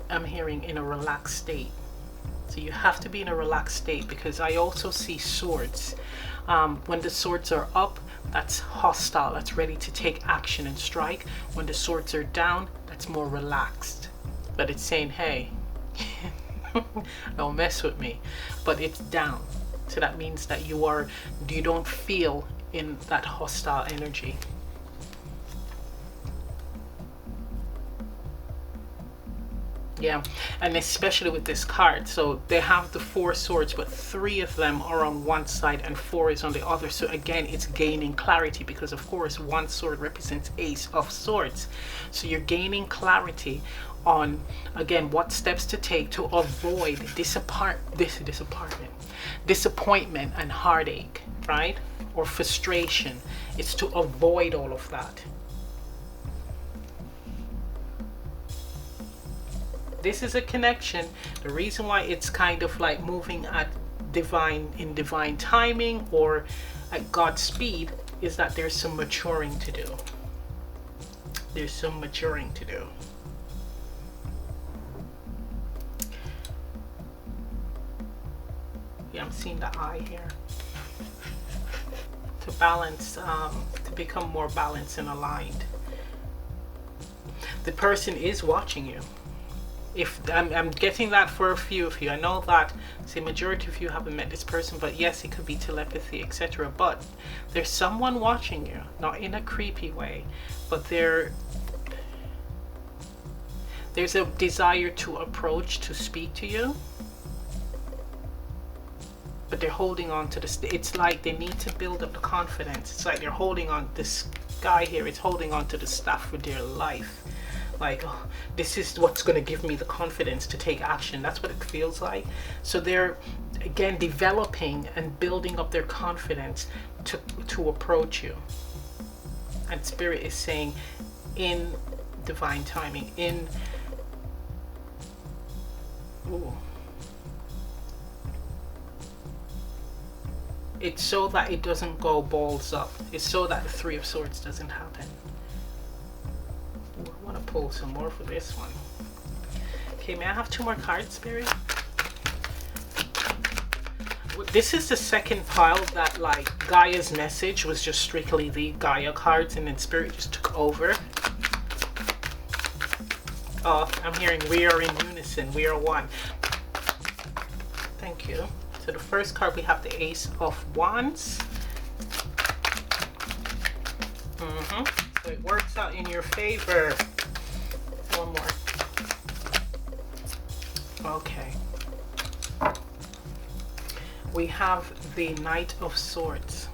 I'm hearing in a relaxed state. So you have to be in a relaxed state, because I also see swords. When the swords are up, that's hostile, that's ready to take action and strike. When the swords are down, that's more relaxed, but it's saying, hey, don't mess with me. But it's down, so that means that you don't feel in that hostile energy. Yeah, and especially with this card, so they have the 4 swords, but 3 of them are on one side and 4 is on the other. So again, it's gaining clarity, because of course one sword represents Ace of Swords. So you're gaining clarity on, again, what steps to take to avoid disappointment and heartache, right? Or frustration. It's to avoid all of that. This is a connection. The reason why it's kind of like moving at divine timing or at God's speed is that there's some maturing to do. There's some maturing to do. Yeah, I'm seeing the eye here. To balance, to become more balanced and aligned. The person is watching you. If I'm getting that for a few of you. I know that, say, majority of you haven't met this person, but yes, it could be telepathy, etc. But there's someone watching you, not in a creepy way, but there's a desire to approach, to speak to you, but they're holding on to this. It's like they need to build up the confidence. It's like they're holding on, this guy here is holding on to the stuff for dear life. like, oh, this is what's going to give me the confidence to take action. That's what it feels like. So they're again developing and building up their confidence to approach you. And Spirit is saying, in divine timing, in it's so that it doesn't go balls up. It's so that the Three of Swords doesn't happen. Ooh, I want to pull some more for this one. Okay, may I have 2 more cards, Spirit? This is the second pile that, like, Gaia's message was just strictly the Gaia cards, and then Spirit just took over. Oh, I'm hearing we are in unison, we are one. Thank you. So the first card, we have the Ace of Wands. So it works out in your favor. One more. Okay. We have the Knight of Swords.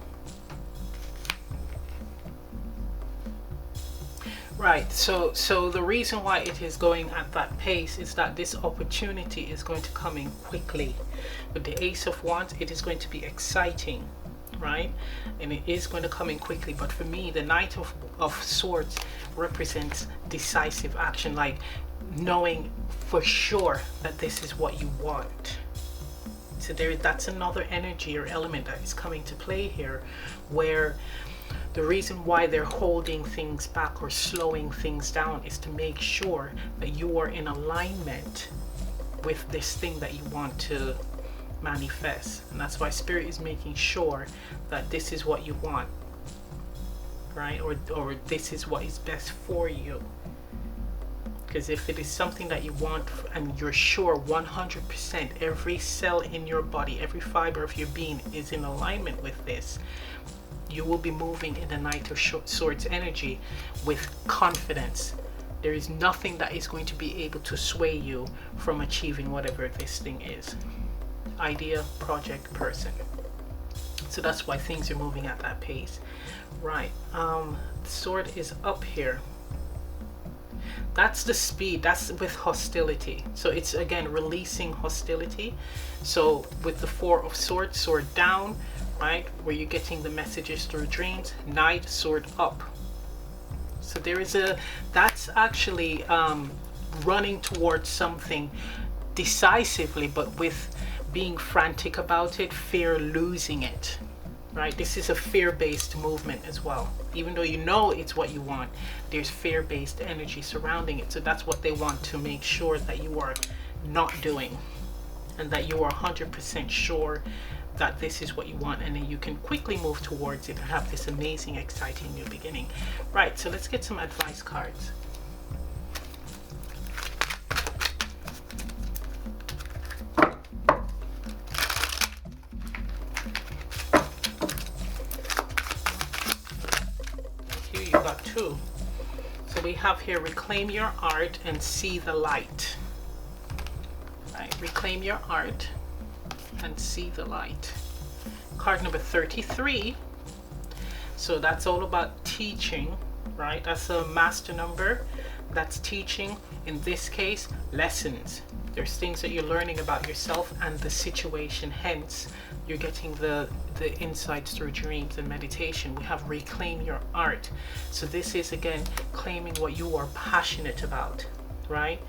Right, so the reason why it is going at that pace is that this opportunity is going to come in quickly. With the Ace of Wands, it is going to be exciting, right? And it is going to come in quickly. But for me, the Knight of Swords represents decisive action, like knowing for sure that this is what you want. So that's another energy or element that is coming to play here, where the reason why they're holding things back or slowing things down is to make sure that you are in alignment with this thing that you want to manifest. And that's why Spirit is making sure that this is what you want, right? Or this is what is best for you. Because if it is something that you want and you're sure 100% every cell in your body, every fiber of your being is in alignment with this, you will be moving in the Knight of Swords energy with confidence. There is nothing that is going to be able to sway you from achieving whatever this thing is. Idea, project, person. So that's why things are moving at that pace. Right. The sword is up here. That's the speed. That's with hostility. So it's again releasing hostility. So with the Four of Swords, sword down, right, where you're getting the messages through dreams. Knight, sword up. So there is that's actually running towards something decisively, but with being frantic about it, fear losing it, right? This is a fear-based movement as well. Even though you know it's what you want, there's fear-based energy surrounding it. So that's what they want to make sure that you are not doing, and that you are 100% sure that this is what you want, and then you can quickly move towards it and have this amazing, exciting new beginning. Right, so let's get some advice cards. Here you got 2. So we have here, reclaim your art and see the light. Right, reclaim your art and see the light. Card number 33. So that's all about teaching, right? That's a master number. That's teaching. In this case, lessons. There's things that you're learning about yourself and the situation. Hence, you're getting the insights through dreams and meditation. We have reclaim your art. So this is again claiming what you are passionate about, right?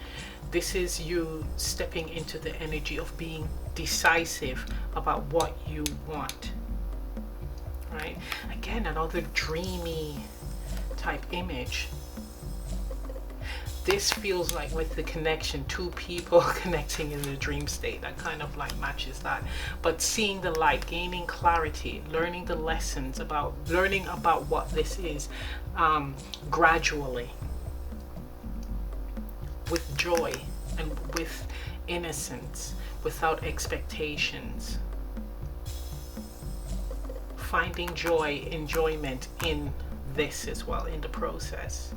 This is you stepping into the energy of being decisive about what you want, right? Again, another dreamy type image. This feels like with the connection, 2 people connecting in the dream state, that kind of like matches that. But seeing the light, gaining clarity, learning the lessons about, learning about what this is gradually, with joy and with innocence, without expectations. Finding joy, enjoyment in this as well, in the process.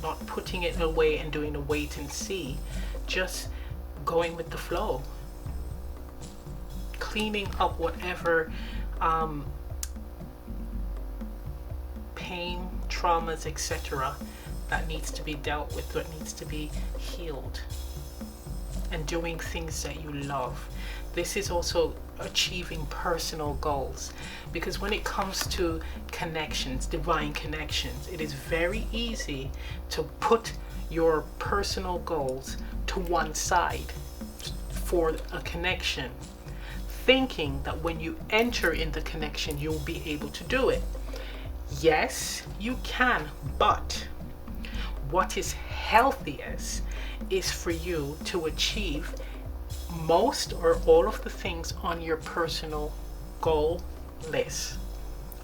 Not putting it away and doing a wait and see, just going with the flow. Cleaning up whatever pain, traumas, etc. that needs to be dealt with, that needs to be healed, and doing things that you love. This is also achieving personal goals, because when it comes to connections, divine connections, it is very easy to put your personal goals to one side for a connection, thinking that when you enter in the connection you'll be able to do it. Yes, you can, but what is healthiest is for you to achieve most or all of the things on your personal goal list,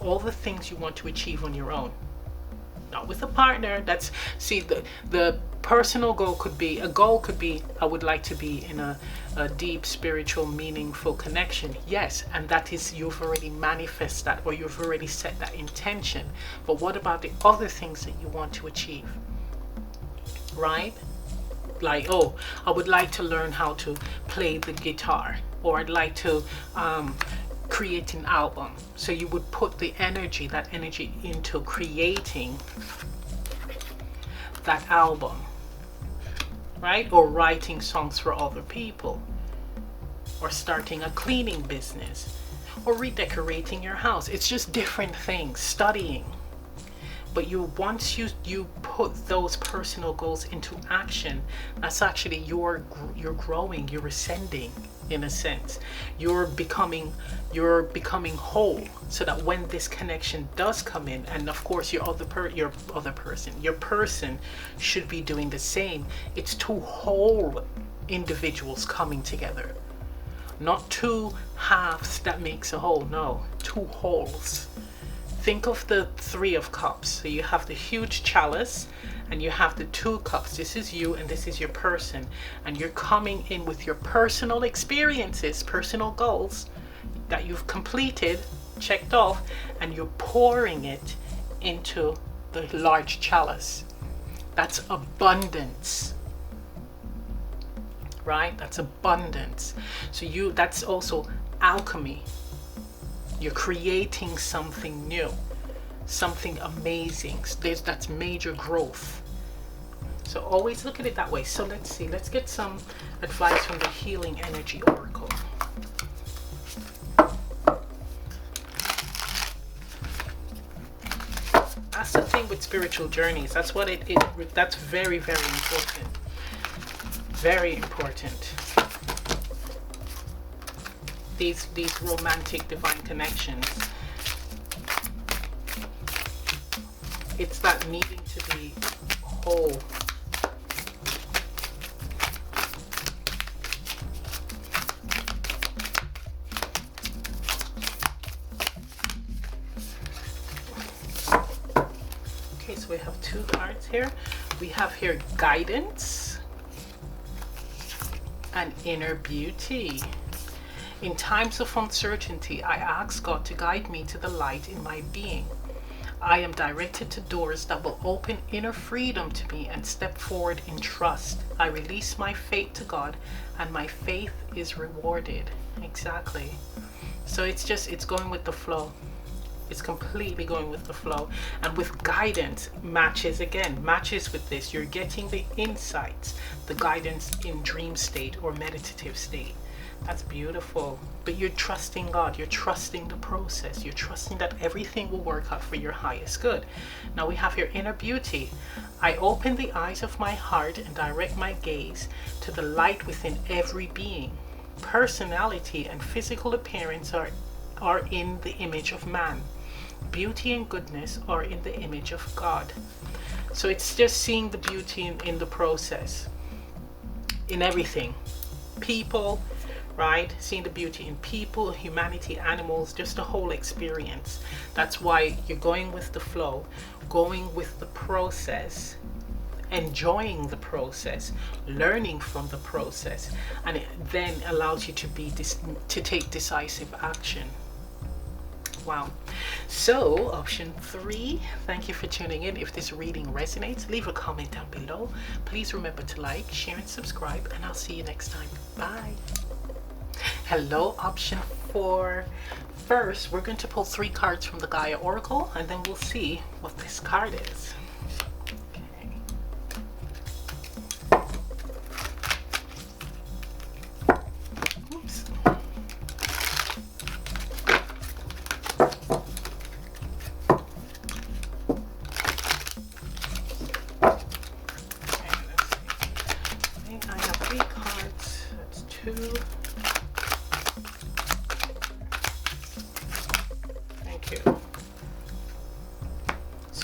all the things you want to achieve on your own, not with a partner. That's, see, the personal goal could be, a goal could be, I would like to be in a deep spiritual meaningful connection. Yes, and that is, you've already manifest that, or you've already set that intention. But what about the other things that you want to achieve, right? Like, oh, I would like to learn how to play the guitar, or I'd like to create an album. So you would put the energy, that energy, into creating that album, right? Or writing songs for other people, or starting a cleaning business, or redecorating your house. It's just different things, studying. But once you put those personal goals into action, that's actually you're growing, you're ascending in a sense. You're becoming whole, so that when this connection does come in, and of course your person should be doing the same. It's two whole individuals coming together, not two halves that makes a whole. No, two wholes. Think of the Three of Cups. So you have the huge chalice and you have the two cups. This is you and this is your person. And you're coming in with your personal experiences, personal goals that you've completed, checked off, and you're pouring it into the large chalice. That's abundance, right? That's abundance. So that's also alchemy. You're creating something new, something amazing. That's major growth. So always look at it that way. So let's see, let's get some advice from the Healing Energy Oracle. That's the thing with spiritual journeys. That's what that's very, very important. Very important. These romantic divine connections, it's that needing to be whole. Okay, so we have two cards here. We have here guidance and inner beauty. In times of uncertainty, I ask God to guide me to the light in my being. I am directed to doors that will open inner freedom to me and step forward in trust. I release my faith to God, and my faith is rewarded. Exactly. So it's going with the flow. It's completely going with the flow. And with guidance, matches with this. You're getting the insights, the guidance in dream state or meditative state. That's beautiful. But you're trusting God, you're trusting the process, you're trusting that everything will work out for your highest good. Now we have your inner beauty. I open the eyes of my heart and direct my gaze to the light within every being. Personality and physical appearance are in the image of man. Beauty and goodness are in the image of God. So it's just seeing the beauty in the process, in everything. People, right? Seeing the beauty in people, humanity, animals, just the whole experience. That's why you're going with the flow, going with the process, enjoying the process, learning from the process, and it then allows you to take decisive action. Wow. So option 3, thank you for tuning in. If this reading resonates, leave a comment down below. Please remember to like, share, and subscribe, and I'll see you next time. Bye. Hello, option 4. First, we're going to pull 3 cards from the Gaia Oracle, and then we'll see what this card is. Okay.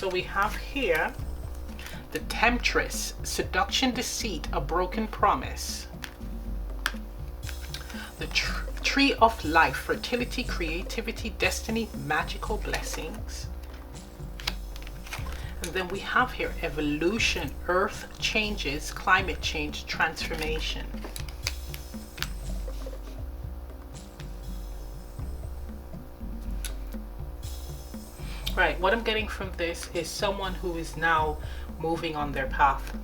So we have here the temptress, seduction, deceit, a broken promise. The tree of life, fertility, creativity, destiny, magical blessings. And then we have here evolution, earth changes, climate change, transformation. Right, what I'm getting from this is someone who is now moving on their path.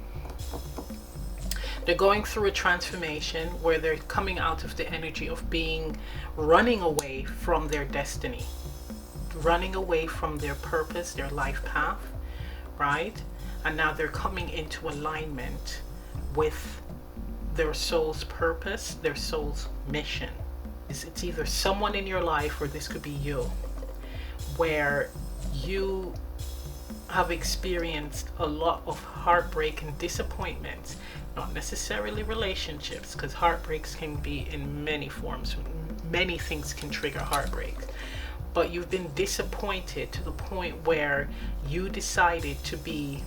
They're going through a transformation where they're coming out of the energy of running away from their destiny, running away from their purpose, their life path, right? And now they're coming into alignment with their soul's purpose, their soul's mission. It's either someone in your life, or this could be you, where you have experienced a lot of heartbreak and disappointment, not necessarily relationships, because heartbreaks can be in many forms. Many things can trigger heartbreak, but you've been disappointed to the point where you decided to be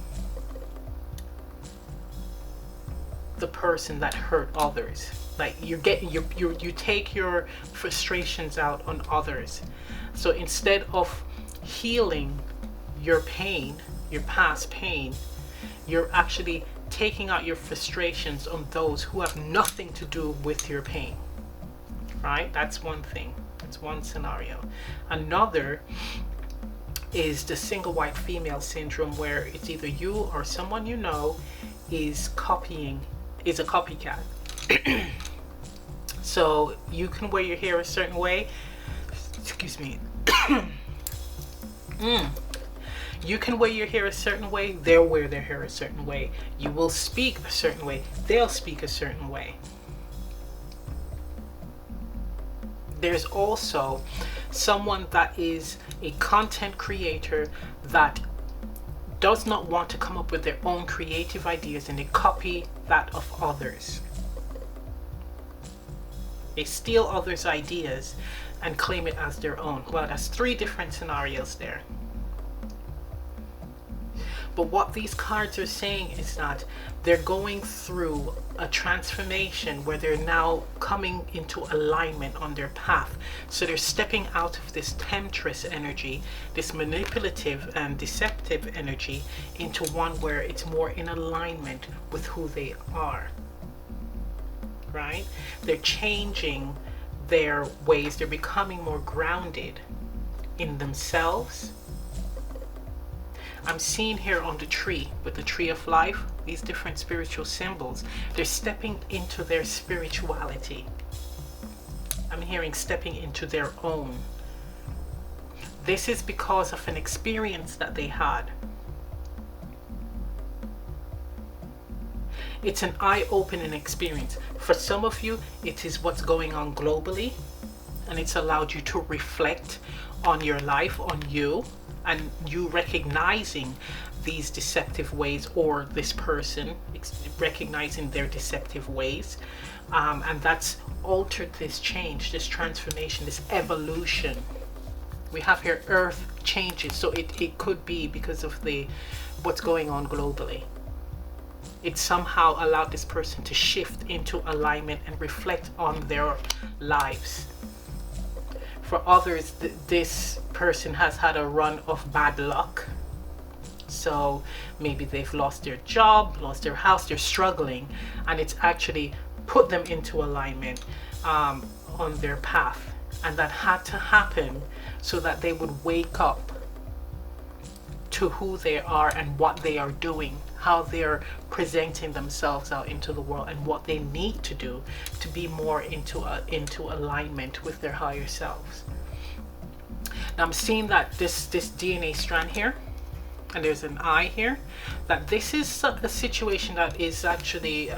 the person that hurt others. Like you take your frustrations out on others. So instead of healing your pain, your past pain, you're actually taking out your frustrations on those who have nothing to do with your pain, right? That's one thing. That's one scenario. Another is the single white female syndrome, where it's either you or someone you know is a copycat. So you can wear your hair a certain way. Excuse me. You can wear your hair a certain way, they'll wear their hair a certain way. You will speak a certain way, they'll speak a certain way. There's also someone that is a content creator that does not want to come up with their own creative ideas, and they copy that of others. They steal others' ideas and claim it as their own. Well, that's 3 different scenarios there. But what these cards are saying is that they're going through a transformation where they're now coming into alignment on their path. So they're stepping out of this temptress energy, this manipulative and deceptive energy, into one where it's more in alignment with who they are. Right? They're changing their ways. They're becoming more grounded in themselves. I'm seeing here on the tree, with the tree of life, these different spiritual symbols. They're stepping into their spirituality. I'm hearing stepping into their own. This is because of an experience that they had. It's an eye-opening experience. For some of you, it is what's going on globally, and it's allowed you to reflect on your life, on you, and you recognizing these deceptive ways, or this person recognizing their deceptive ways, and that's altered this change, this transformation, this evolution. We have here earth changes, so it could be because of what's going on globally. It somehow allowed this person to shift into alignment and reflect on their lives. For others, this person has had a run of bad luck. So maybe they've lost their job, lost their house, they're struggling, and it's actually put them into alignment on their path. And that had to happen so that they would wake up to who they are and what they are doing, how they're presenting themselves out into the world, and what they need to do to be more into alignment with their higher selves. Now I'm seeing that this DNA strand here, and there's an eye here, that this is a situation that is actually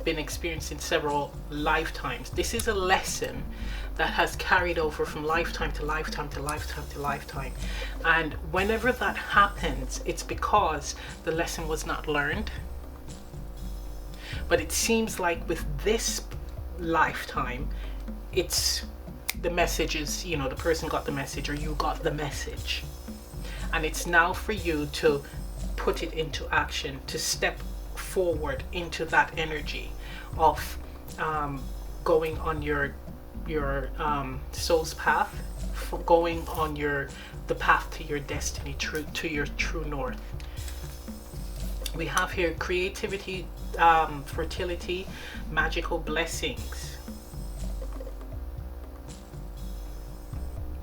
been experienced in several lifetimes. This is a lesson that has carried over from lifetime to lifetime to lifetime to lifetime. And whenever that happens, it's because the lesson was not learned. But it seems like with this lifetime, it's the message is, the person got the message, or you got the message. And it's now for you to put it into action, to step forward into that energy of going on your soul's path, for going on the path to your destiny, to your true north. We have here creativity, fertility, magical blessings.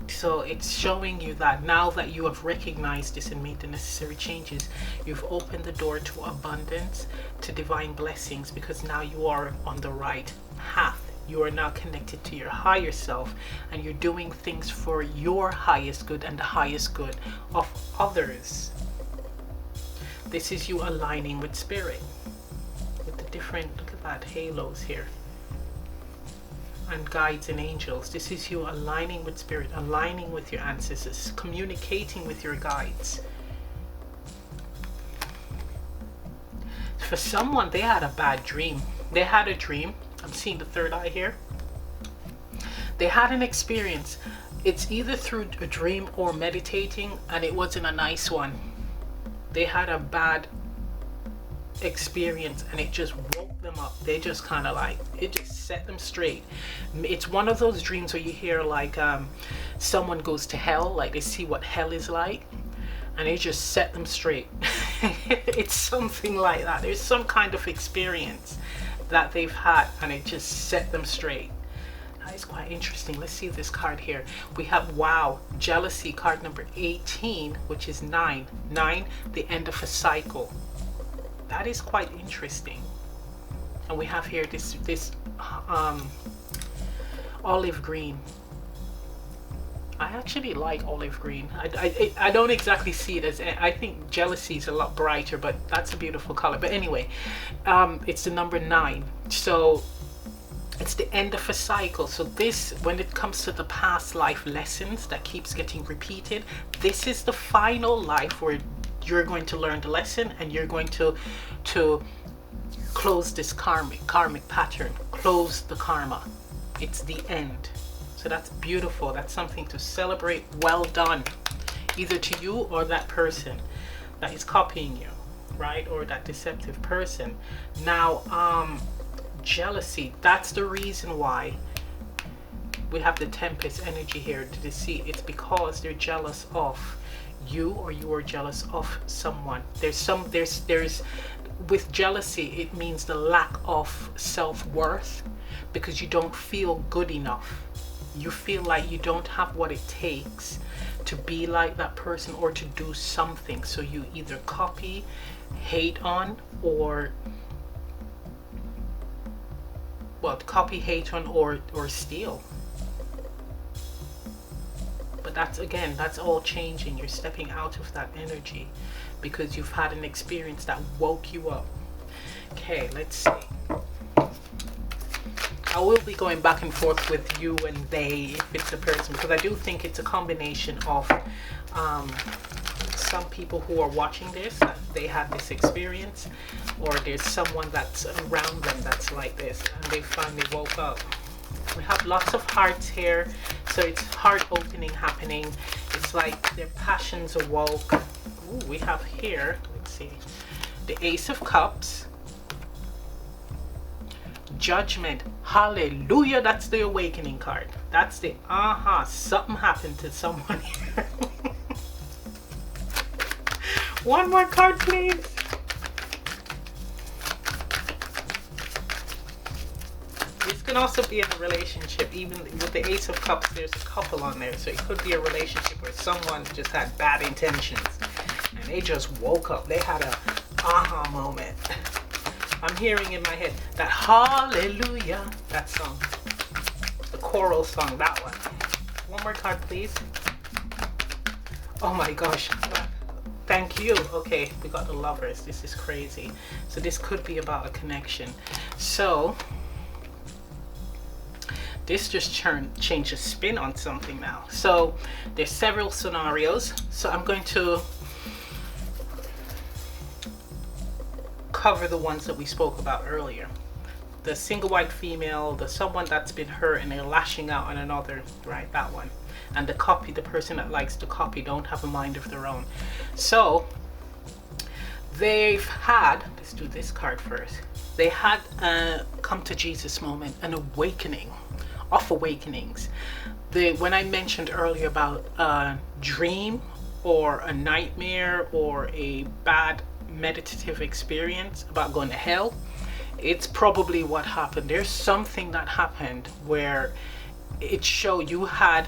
So it's showing you that now that you have recognized this and made the necessary changes, you've opened the door to abundance, to divine blessings, because now you are on the right path. You are now connected to your higher self, and you're doing things for your highest good and the highest good of others. This is you aligning with spirit, with the different, look at that, halos here, and guides and angels. This is you aligning with spirit, aligning with your ancestors, communicating with your guides. For someone, they had a bad dream. They had a dream. I'm seeing the third eye here. They had an experience. It's either through a dream or meditating, and it wasn't a nice one. They had a bad experience and it just woke them up. They just kind of like, it just set them straight. It's one of those dreams where you hear like someone goes to hell, like they see what hell is like, and it just set them straight. It's something like that. There's some kind of experience that they've had and it just set them straight. That is quite interesting. Let's see this card here. We have, wow, jealousy, card number 18, which is 9. 9, the end of a cycle. That is quite interesting. And we have here this olive green. I actually like olive green. I don't exactly see it as, I think jealousy is a lot brighter, but that's a beautiful color. But anyway, it's the number 9. So it's the end of a cycle. So this, when it comes to the past life lessons that keeps getting repeated, this is the final life where you're going to learn the lesson and you're going to close this karmic pattern, close the karma. It's the end. So that's beautiful. That's something to celebrate. Well done, either to you or that person that is copying you, right? Or that deceptive person. Now, jealousy, that's the reason why we have the Tempest energy here, to deceive. It's because they're jealous of you, or you are jealous of someone. There's with jealousy, it means the lack of self-worth, because you don't feel good enough. You feel like you don't have what it takes to be like that person or to do something. So you either copy, hate on, or steal. But that's all changing. You're stepping out of that energy because you've had an experience that woke you up. Okay, let's see. I will be going back and forth with you and they if it's a person, because I do think it's a combination of some people who are watching this, that they had this experience, or there's someone that's around them that's like this and they finally woke up. We have lots of hearts here, so it's heart opening happening. It's like their passions awoke. Ooh, we have here, let's see, the Ace of Cups, Judgment. Hallelujah, that's the awakening card. That's the something happened to someone here. One more card, please. This can also be in a relationship. Even with the Ace of Cups, there's a couple on there, so it could be a relationship where someone just had bad intentions and they just woke up. They had a aha moment. I'm hearing in my head that hallelujah, that song, the choral song, that one. One more card, please. Oh my gosh, thank you. Okay, we got the Lovers. This is crazy. So this could be about a connection. So this just changed a spin on something now. So there's several scenarios. So I'm going to cover the ones that we spoke about earlier. the single white female, the someone that's been hurt and they're lashing out on another, right? That one. And the copy, the person that likes to copy, don't have a mind of their own. So they've had, let's do this card first. They had a come to Jesus moment, an awakening, of awakenings. When I mentioned earlier about a dream or a nightmare or a bad meditative experience about going to hell, it's probably what happened. There's something that happened where it showed you had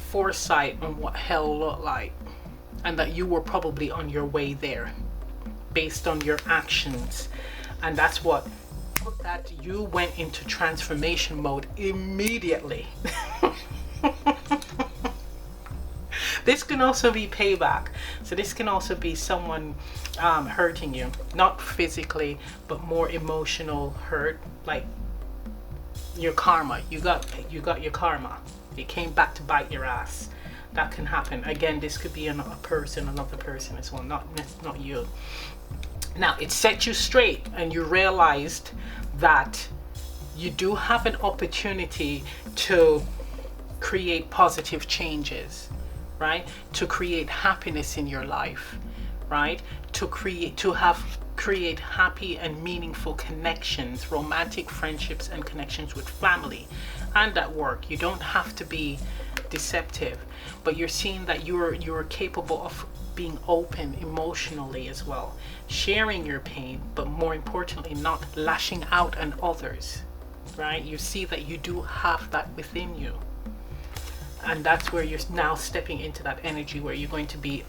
foresight on what hell looked like, and that you were probably on your way there based on your actions. And that's what that you went into transformation mode immediately. This can also be payback. So this can also be someone hurting you, not physically, but more emotional hurt, like your karma. You got your karma. It came back to bite your ass. That can happen. Again, this could be another person as well, not you. Now, it set you straight and you realized that you do have an opportunity to create positive changes, right? To create happiness in your life, right? To create happy and meaningful connections, romantic friendships and connections with family and at work. You don't have to be deceptive, but you're seeing that you're capable of being open emotionally as well, sharing your pain, but more importantly, not lashing out on others, right? You see that you do have that within you. And that's where you're now stepping into that energy where you're going to be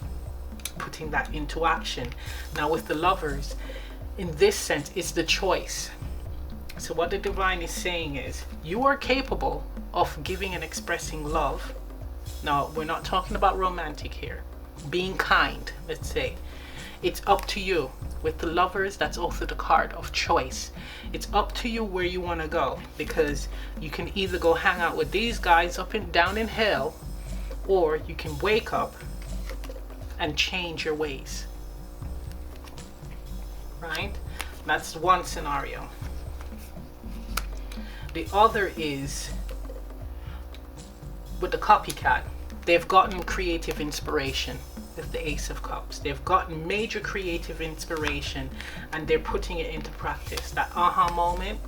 putting that into action. Now with the Lovers, in this sense, it's the choice. So what the divine is saying is, you are capable of giving and expressing love. Now, we're not talking about romantic here. Being kind, let's say. It's up to you. With the Lovers, that's also the card of choice. It's up to you where you want to go, because you can either go hang out with these guys up and down in hell, or you can wake up and change your ways. Right? That's one scenario. The other is with the copycat. They've gotten creative inspiration with the Ace of Cups. They've gotten major creative inspiration and they're putting it into practice. That aha moment,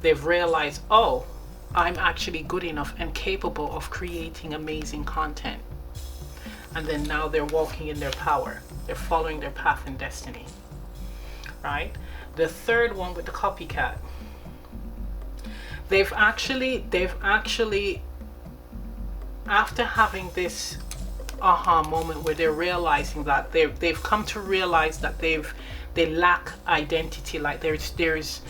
they've realized, oh, I'm actually good enough and capable of creating amazing content. And then now they're walking in their power. They're following their path and destiny. Right? The third one with the copycat. They've actually, after having this aha moment where they're realizing that they've come to realize that they lack identity, like there's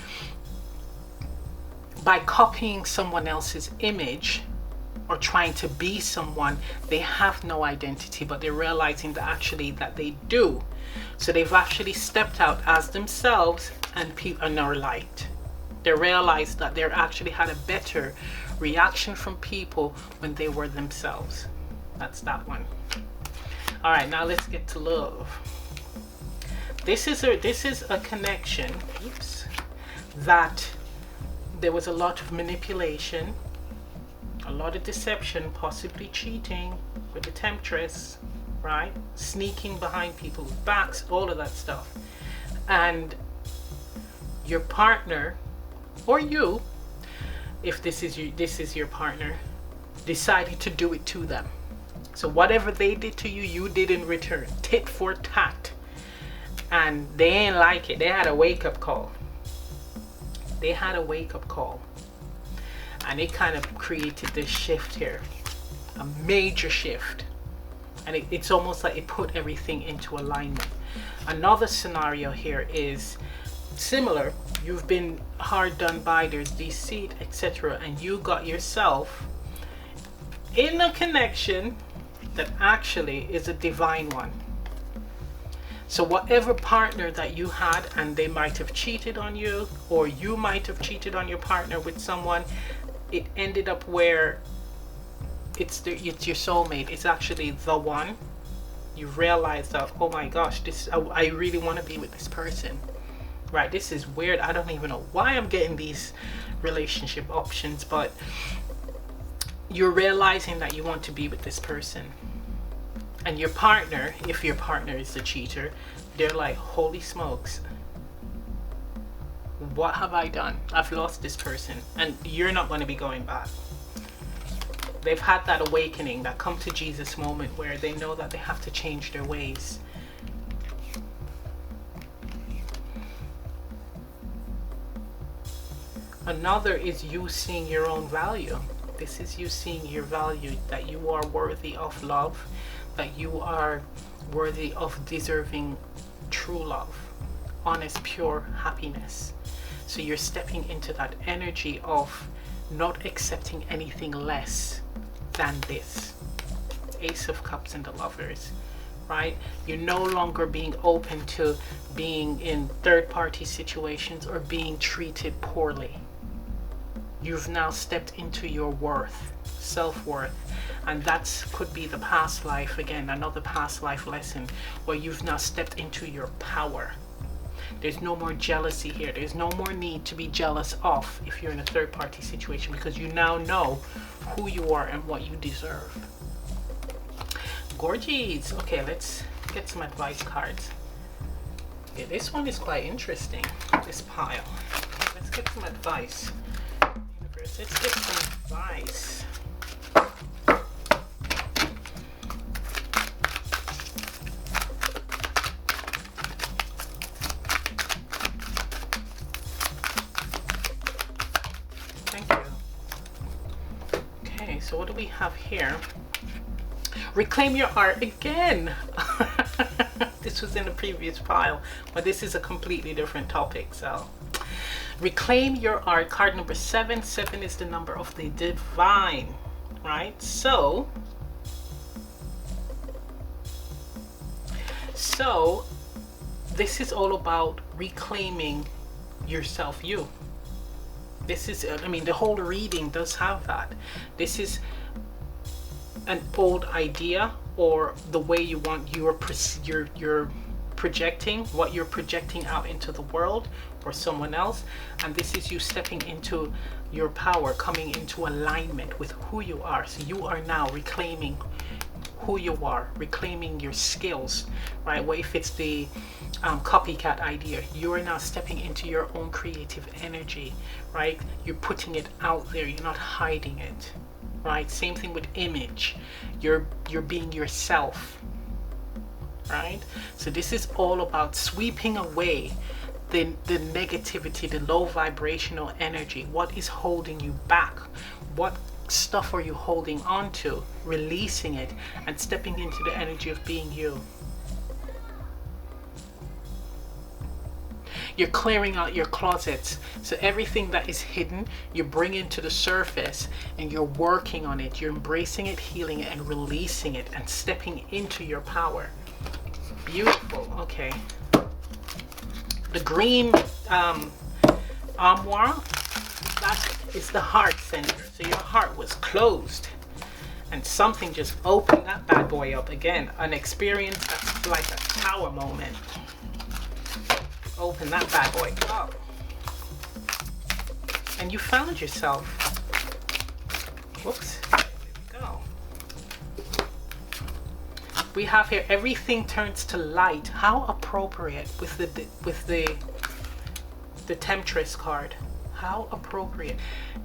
by copying someone else's image or trying to be someone, they have no identity, but they're realizing that actually that they do. So they've actually stepped out as themselves and people are now liked. They realized that they actually had a better reaction from people when they were themselves. That's that one. All right, now let's get to love. This is a connection, that there was a lot of manipulation, a lot of deception, possibly cheating with the temptress, right? Sneaking behind people's backs, all of that stuff. And your partner, or you, if this is your partner, decided to do it to them. So whatever they did to you, you did in return. Tit for tat. And they ain't like it. They had a wake-up call. They had a wake-up call. And it kind of created this shift here. A major shift. And it's almost like it put everything into alignment. Another scenario here is similar. You've been hard done by, there's deceit, etc. And you got yourself in a connection that actually is a divine one. So whatever partner that you had, and they might have cheated on you, or you might have cheated on your partner with someone, it ended up where it's your soulmate. It's actually the one. You realize that, oh my gosh, I really want to be with this person. right? This is weird. I don't even know why I'm getting these relationship options, but you're realizing that you want to be with this person. And your partner, if your partner is the cheater, they're like, holy smokes, what have I done? I've lost this person, and you're not going to be going back. They've had that awakening, that come to Jesus moment where they know that they have to change their ways. Another is you seeing your own value. This is you seeing your value, that you are worthy of love, that you are worthy of deserving true love, honest, pure happiness. So you're stepping into that energy of not accepting anything less than this. Ace of Cups and the Lovers, right? You're no longer being open to being in third-party situations or being treated poorly. You've now stepped into your worth, self-worth, and that could be the past life, again, another past life lesson where you've now stepped into your power. There's no more jealousy here. There's no more need to be jealous of if you're in a third-party situation, because you now know who you are and what you deserve. Gorgeous. Okay, let's get some advice cards. Yeah, this one is quite interesting, this pile. Let's get some advice. Universe, let's get some advice. Thank you. Okay, so what do we have here? Reclaim your art again. This was in the previous pile, but this is a completely different topic. So reclaim your art, card number 7. 7 is the number of the divine, right? So this is all about reclaiming yourself, you. This is, I mean, the whole reading does have that. This is an old idea, or the way you want you're projecting, what you're projecting out into the world or someone else, and this is you stepping into your power, coming into alignment with who you are. So you are now reclaiming who you are, reclaiming your skills, right? What if it's the copycat idea? You are now stepping into your own creative energy, right? You're putting it out there, you're not hiding it, right? Same thing with image. You're being yourself, right? So this is all about sweeping away the negativity, the low vibrational energy. What is holding you back? What stuff are you holding on to? Releasing it and stepping into the energy of being you. You're clearing out your closets. So everything that is hidden, you're bringing to the surface and you're working on it. You're embracing it, healing it, and releasing it and stepping into your power. Beautiful. Okay. The green armoire, that is the heart center. So your heart was closed and something just opened that bad boy up again. An experience that's like a tower moment. Open that bad boy up. And you found yourself. Whoops. There we go. We have here, everything turns to light. How appropriate with the Temptress card. How appropriate.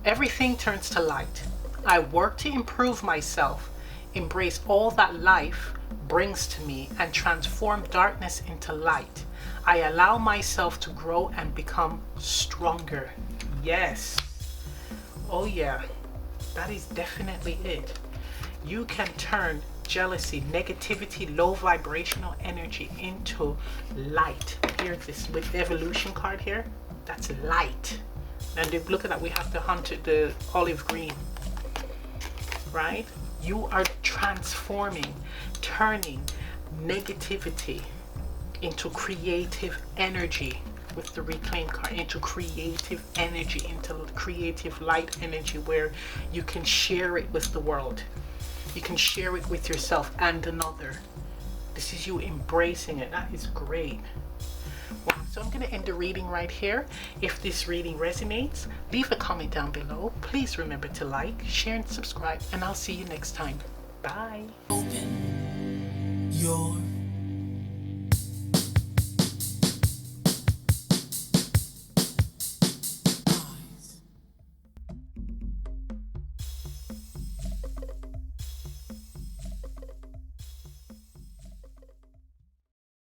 Everything turns to light. I work to improve myself, embrace all that life brings to me, and transform darkness into light. I allow myself to grow and become stronger. Yes. Oh yeah. That is definitely it. You can turn jealousy, negativity, low vibrational energy into light. Here, this with the evolution card here, that's light. And if, look at that, we have the olive green, right? You are transforming, turning negativity into creative energy with the reclaim card, into creative energy, into creative light energy, where you can share it with the world. You can share it with yourself and another. This is you embracing it. That is great. Wow. So I'm going to end the reading right here. If this reading resonates, leave a comment down below. Please remember to like, share, and subscribe, and I'll see you next time. Bye. Open your